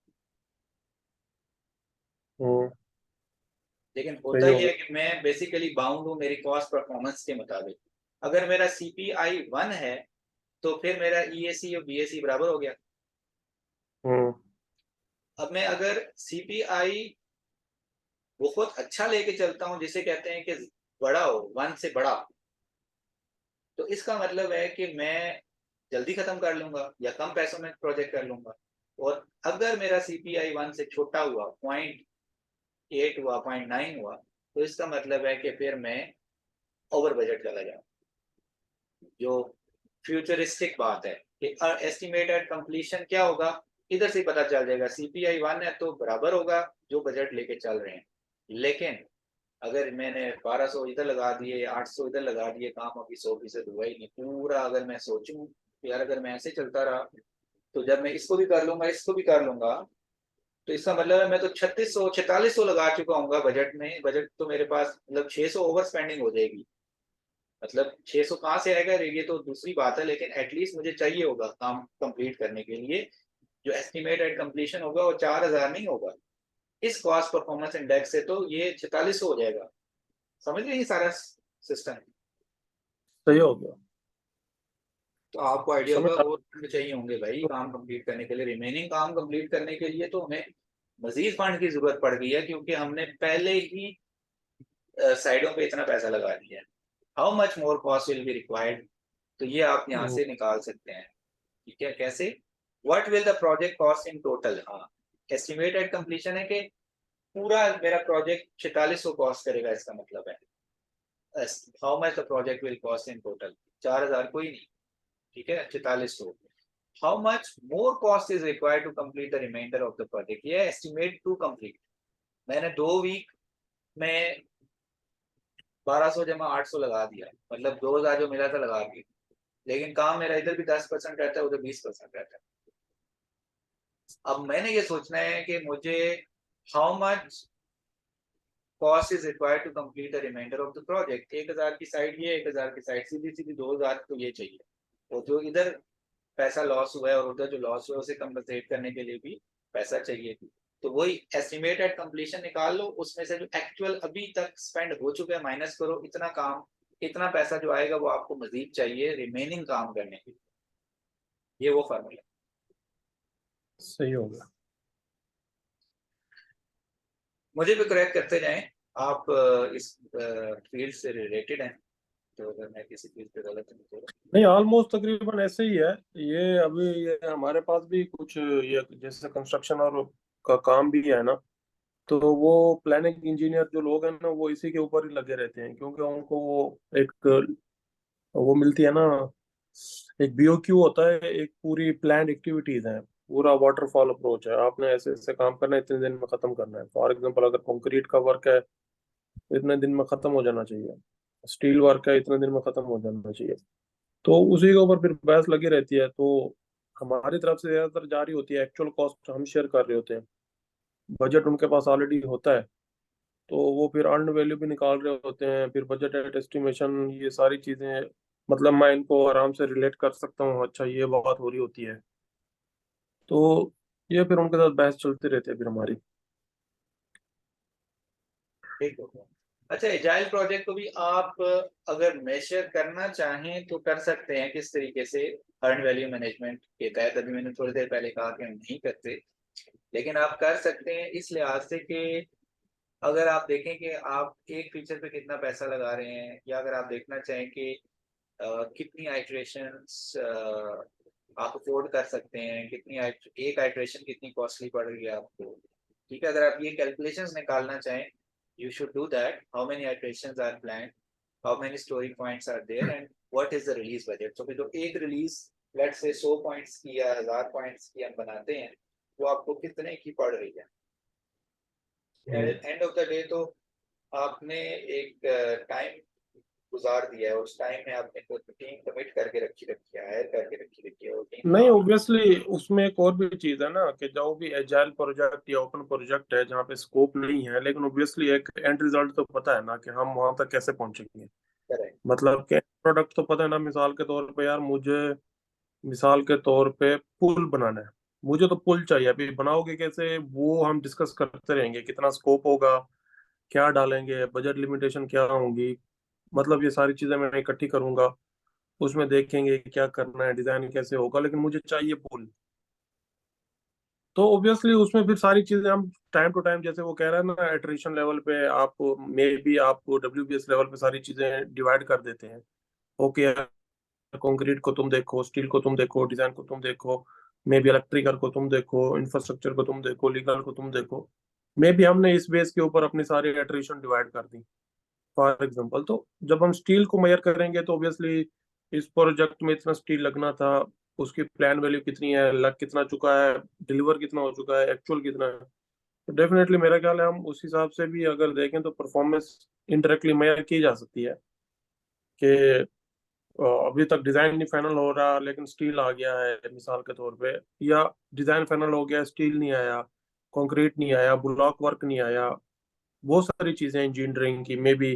लेकिन होता सही हो ही है गया। कि मैं बेसिकली बाउंड हूँ मेरी कॉस्ट परफॉर्मेंस के मुताबिक। अगर मेरा सीपीआई 1 है तो फिर मेरा ईएसी और बीएसी बराबर हो गया। अब मैं अगर सीपीआई बहुत अच्छा लेके चलता हूँ, जिसे कहते हैं कि बड़ा हो, 1 से बड़ा, तो इसका मतलब है कि मैं जल्दी खत्म कर लूंगा या कम पैसों में प्रोजेक्ट कर लूंगा। और अगर मेरा सीपीआई 1 से छोटा हुआ, 0.8 हुआ, 0.9 हुआ, तो इसका मतलब है कि फिर मैं ओवर बजट चला जाऊँ। जो फ्यूचरिस्टिक बात है कि एस्टिमेटेड कंप्लीशन क्या होगा, इधर से पता चल जाएगा। सीपीआई 1 है तो बराबर होगा जो बजट लेके चल रहे हैं, लेकिन अगर मैंने 1200 इधर लगा दिए, 800 इधर लगा दिए, काम अभी 100% हुआ ही नहीं पूरा। अगर मैं सोचूं यार अगर मैं ऐसे चलता रहा तो जब मैं इसको भी कर लूंगा, इसको भी कर लूंगा, तो इसका मतलब है मैं तो 3600 4600 लगा चुका हूँ बजट में। बजट तो मेरे पास मतलब 600 ओवर स्पेंडिंग हो जाएगी। मतलब 600 कहाँ से आएगा ये तो दूसरी बात है, लेकिन एटलीस्ट मुझे चाहिए होगा काम कंप्लीट करने के लिए। जो एस्टिमेटेड कंप्लीशन होगा वो 4000 नहीं होगा, इस कॉस्ट परफॉर्मेंस इंडेक्स से तो ये 4600 हो जाएगा। समझ रहे हैं ये सारा सिस्टम। सही हो गया, तो आपको आइडिया समझ होगा आ- और फंड चाहिए होंगे भाई काम कंप्लीट करने के लिए। रिमेनिंग काम कंप्लीट करने के लिए तो हमें मजीद फंड की जरूरत पड़ गई है, क्योंकि हमने पहले ही साइडों पे इतना पैसा लगा दिया है। How much more cost will be required, तो ये आप यहाँ से निकाल सकते हैं। ठीक है, कैसे, what will the project cost in total. हाँ, एस्टिमेटेड कंप्लीशन है कि पूरा मेरा प्रोजेक्ट 4600 कॉस्ट करेगा, इसका मतलब है how much the project will cost in total, 4000 कोई नहीं, ठीक है 4600। How much more cost is required to complete the reminder of the project, ये एस्टिमेट टू कंप्लीट। मैंने 2 वीक में 1200 जमा 800 लगा दिया, मतलब 2000 जो मिला था लगा दिया, लेकिन काम मेरा इधर भी 10% रहता है, उधर 20% रहता है। अब मैंने ये सोचना है कि मुझे how much cost is required to complete the reminder of the project. 1000 की साइड ये, 1000 की साइड सीधी सीधी 2000 तो ये चाहिए, और जो इधर पैसा लॉस हुआ है और उधर जो लॉस हुआ है उसे कंपनसेट करने के लिए भी पैसा चाहिए। तो वही एस्टिमेटेड कंप्लीशन निकाल लो, उसमें से जो एक्चुअल अभी तक स्पेंड हो चुका है माइनस करो, इतना काम, इतना पैसा जो आएगा वो आपको मजीद चाहिए रिमेनिंग काम करने के लिए। ये वो फार्मूला। सही हो गया। मुझे भी करेक्ट करते जाएं, आप इस फील्ड से रिलेटेड हैं, तो अगर मैं किसी चीज पे गलत हूं तो। नहीं, ऑलमोस्ट तकरीबन ऐसे ही है। ये अभी ये हमारे पास भी कुछ ये जैसे कंस्ट्रक्शन और का काम भी है ना, तो वो प्लानिंग इंजीनियर जो लोग हैं ना वो इसी के ऊपर ही लगे रहते हैं, क्योंकि उनको वो एक वो मिलती है ना, एक बीओक्यू होता है, एक पूरी प्लान एक्टिविटीज है, पूरा वाटरफॉल अप्रोच है। आपने ऐसे ऐसे काम करना है, इतने दिन में खत्म करना है। फॉर एग्जांपल अगर कंक्रीट का वर्क है तो इतने दिन में खत्म हो जाना चाहिए, स्टील वर्क है इतने दिन में खत्म हो जाना चाहिए। तो उसी के ऊपर फिर बहस लगी रहती है। तो हमारी तरफ से ज्यादातर जारी होती है, एक्चुअल कॉस्ट हम शेयर कर रहे होते हैं, बजट उनके पास ऑलरेडी होता है, तो वो फिर अर्न वैल्यू भी निकाल रहे होते हैं, फिर बजट एट एस्टिमेशन, ये सारी चीजें मतलब मैं इनको आराम से रिलेट कर सकता हूँ। अच्छा, ये बात हो रही होती है, तो ये फिर उनके साथ बहस चलती रहती है फिर हमारी। ठीक हो गया। अच्छा, एजाइल प्रोजेक्ट को भी आप अगर मेजर करना चाहें तो कर सकते हैं किस तरीके से, अर्न वैल्यू मैनेजमेंट के तहत। अभी मैंने थोड़ी देर पहले कहा कि हम नहीं करते, लेकिन आप कर सकते हैं इस लिहाज से कि अगर आप देखें कि आप एक फीचर पे कितना पैसा लगा रहे हैं, या अगर आप देखना चाहें कि कितनी आइटरेशंस आप अफोर्ड कर सकते हैं, एक आइटरेशन कितनी कॉस्टली पड़ रही है आपको, ठीक है, अगर आप ये कैलकुलेशंस निकालना चाहें, you should do that. How many iterations are planned? How many story points are there? And what is the release budget? So जो एक रिलीज let's say 100 पॉइंट्स की या 1000 पॉइंट्स की हम बनाते हैं, वो आपको कितने की पड़ रही है? एंड ऑफ द डे तो आपने एक टाइम गुजार दिया है, उस टाइम में आपने तो टीम कमिट करके रखी है, हायर करके रखी है, और टीम नहीं, ऑब्वियसली उसमें एक और भी चीज है ना कि जो भी एजाइल प्रोजेक्ट या ओपन प्रोजेक्ट है जहाँ पे स्कोप नहीं है, लेकिन ऑब्वियसली एक एंड रिजल्ट तो पता है ना कि हम वहां तक कैसे पहुंचेंगे। करेक्ट। मतलब कि प्रोडक्ट तो पता है ना, मिसाल के तौर पे यार मुझे, मिसाल के तौर पे पुल बनाना है, मुझे तो पुल चाहिए। अभी बनाओगे कैसे वो हम डिस्कस करते रहेंगे, कितना स्कोप होगा, क्या डालेंगे, बजट लिमिटेशन क्या होंगी, मतलब ये सारी चीजें मैं इकट्ठी करूंगा, उसमें देखेंगे क्या करना है, डिजाइन कैसे होगा, लेकिन मुझे चाहिए पुल। तो ऑब्वियसली उसमें फिर सारी चीजें हम टाइम टू टाइम, जैसे वो कह रहा है ना, एटरिशन लेवल पे आप मे बी आप WBS लेवल पे सारी चीजें डिवाइड कर देते हैं। ओके, कंक्रीट को तुम देखो, स्टील को तुम देखो, डिजाइन को तुम देखो, मे बी इलेक्ट्रिकल को तुम देखो, इंफ्रास्ट्रक्चर को तुम देखो, लीगल को तुम देखो। मे बी हमने इस बेस के ऊपर अपनी सारी एटरेशन डिवाइड कर दी फॉर एग्जांपल। तो जब हम स्टील को मेजर करेंगे तो ऑब्वियसली इस प्रोजेक्ट में इतना स्टील लगना था, उसकी प्लान वैल्यू कितनी है, लग कितना चुका है, डिलीवर कितना हो चुका है, एक्चुअल कितना है। तो डेफिनेटली मेरा ख्याल है हम उस हिसाब से भी अगर देखें तो परफॉर्मेंस इनडायरेक्टली मेजर की जा सकती है कि अभी तक डिजाइन नहीं फाइनल हो रहा लेकिन स्टील आ गया है मिसाल के तौर पे, या डिजाइन फाइनल हो गया, स्टील नहीं आया, कंक्रीट नहीं आया, ब्लॉक वर्क नहीं आया, बहुत सारी चीजें इंजीनियरिंग की, मे बी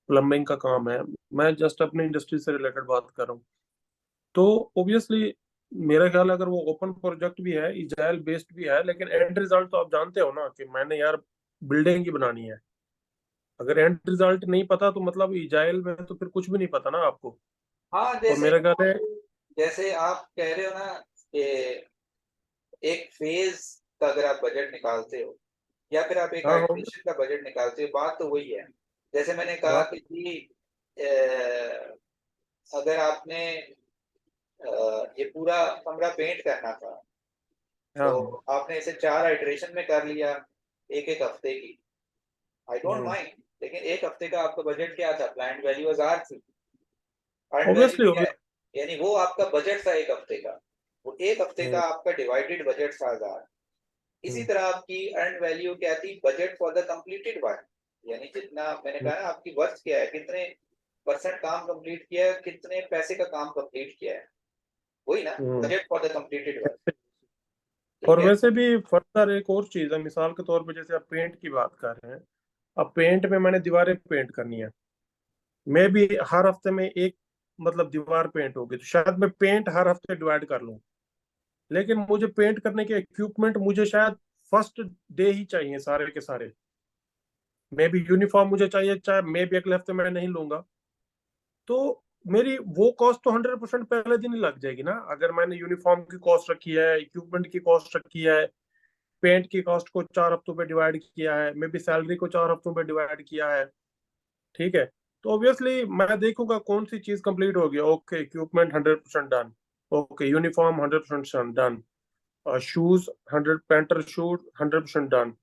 प्लम्बिंग का काम है, मैं जस्ट अपनी इंडस्ट्री से रिलेटेड बात कर रहा हूँ। तो ऑब्वियसली मेरा ख्याल है अगर वो ओपन प्रोजेक्ट भी है, इजाइल बेस्ड भी है, लेकिन एंड रिजल्ट तो आप जानते हो ना कि मैंने यार बिल्डिंग ही बनानी है। अगर एंड रिजल्ट नहीं पता तो मतलब इजाइल में तो फिर कुछ भी नहीं पता ना आपको। हाँ, और मेरा ख्याल है, जैसे आप कह रहे हो ना कि एक फेज का अगर आप बजट निकालते हो, या फिर आप एक हाँ हाँ, आइटरेशन का बजट निकालते हो, बात तो वही है। जैसे मैंने कहा बात, कि जी, अगर आपने ये पूरा कमरा पेंट करना था, हाँ तो हाँ, आपने इसे 4 आइटरेशन में कर लिया, एक एक हफ्ते की, आई डोंट हम्म, माइंड, लेकिन एक हफ्ते का आपका बजट क्या था? प्लान्ड वैल्यू 1000 थी, अर्न वैल्यू ऑब्वियसली क्या है? यानी वो आपका बजट था एक हफ्ते का, वो एक हफ्ते का हम्म, आपका डिवाइडेड बजट था 1000। इसी हम्म, तरह आपकी अर्न वैल्यू क्या थी? Budget for the completed work, यानी जितना मैंने कहा ना, आपकी वर्क क्या है, कितने परसेंट काम कंप्लीट किया है, कितने पैसे का काम कंप्लीट किया है, वही ना hmm. Budget for the completed work. और ठीक है। वैसे भी फर्दर एक और चीज है, मिसाल के तौर पे जैसे आप पेंट की बात कर रहे हैं, अब पेंट में मैंने दीवारें पेंट करनी है, मैं भी हर हफ्ते में एक, मतलब दीवार पेंट होगी तो शायद मैं पेंट हर हफ्ते डिवाइड कर लूं, लेकिन मुझे पेंट करने के इक्विपमेंट मुझे शायद फर्स्ट डे ही चाहिए सारे के सारे। मे भी यूनिफॉर्म मुझे चाहिए, चाहे मे भी अगले हफ्ते मैं नहीं लूंगा, तो मेरी वो कॉस्ट तो 100% पहले दिन ही लग जाएगी ना। अगर मैंने यूनिफॉर्म की कॉस्ट रखी है, इक्विपमेंट की कॉस्ट रखी है, पेंट की कॉस्ट को 4 हफ्तों पे डिवाइड किया है, मे बी सैलरी को 4 हफ्तों पे डिवाइड किया है, ठीक है, तो ऑब्वियसली मैं देखूंगा कौन सी चीज कंप्लीट हो गया। Okay, equipment 100% done, okay uniform 100% done, shoes 100, shoes 100% done,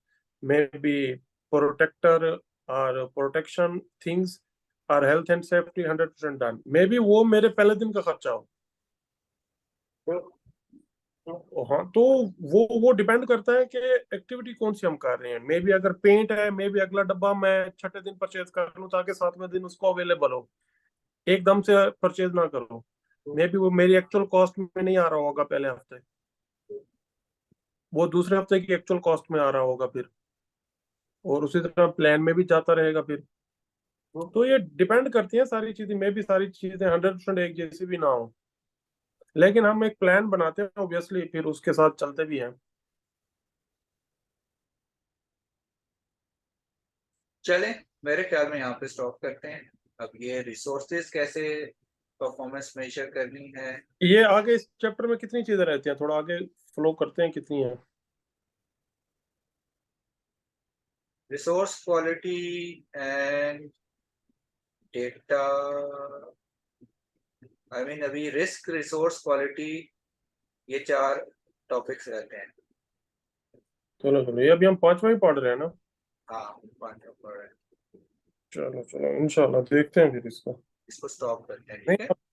maybe protector और प्रोटेक्शन थिंग्स और health and safety 100% done, maybe वो मेरे पहले दिन का खर्चा हो। तो हाँ, तो वो डिपेंड करता है कि एक्टिविटी कौन सी हम कर रहे हैं। मे बी अगर पेंट है, मे बी अगला डब्बा मैं छठे दिन परचेज कर लूँ ताकि सातवें दिन उसको अवेलेबल हो, एकदम से परचेज ना करो। मे बी वो मेरी एक्चुअल कॉस्ट में नहीं आ रहा होगा पहले हफ्ते, वो दूसरे हफ्ते की एक्चुअल कॉस्ट में आ रहा होगा फिर, और उसी तरह प्लान में भी जाता रहेगा फिर। तो ये डिपेंड करती है सारी चीजें, मे भी सारी चीजें 100% एक जैसी भी ना हो, लेकिन हम एक प्लान बनाते हैं ऑब्वियसली, फिर उसके साथ चलते भी हैं। चलें, मेरे ख्याल में यहाँ पे स्टॉप करते हैं। अब ये रिसोर्सेज कैसे परफॉर्मेंस मेजर करनी है, ये आगे इस चैप्टर में कितनी चीजें रहती हैं, थोड़ा आगे फ्लो करते हैं, कितनी है? Resource quality and data, I mean अभी रिस्क, रिसोर्स क्वालिटी, ये 4 टॉपिक्स रहते हैं। चलो चलो, ये अभी हम 5वां ही पढ़ रहे हैं ना? हाँ 5 टॉपिक, चलो चलो, इंशाल्लाह देखते हैं फिर इसको। इसको स्टॉप करते हैं, नहीं, ठीक है।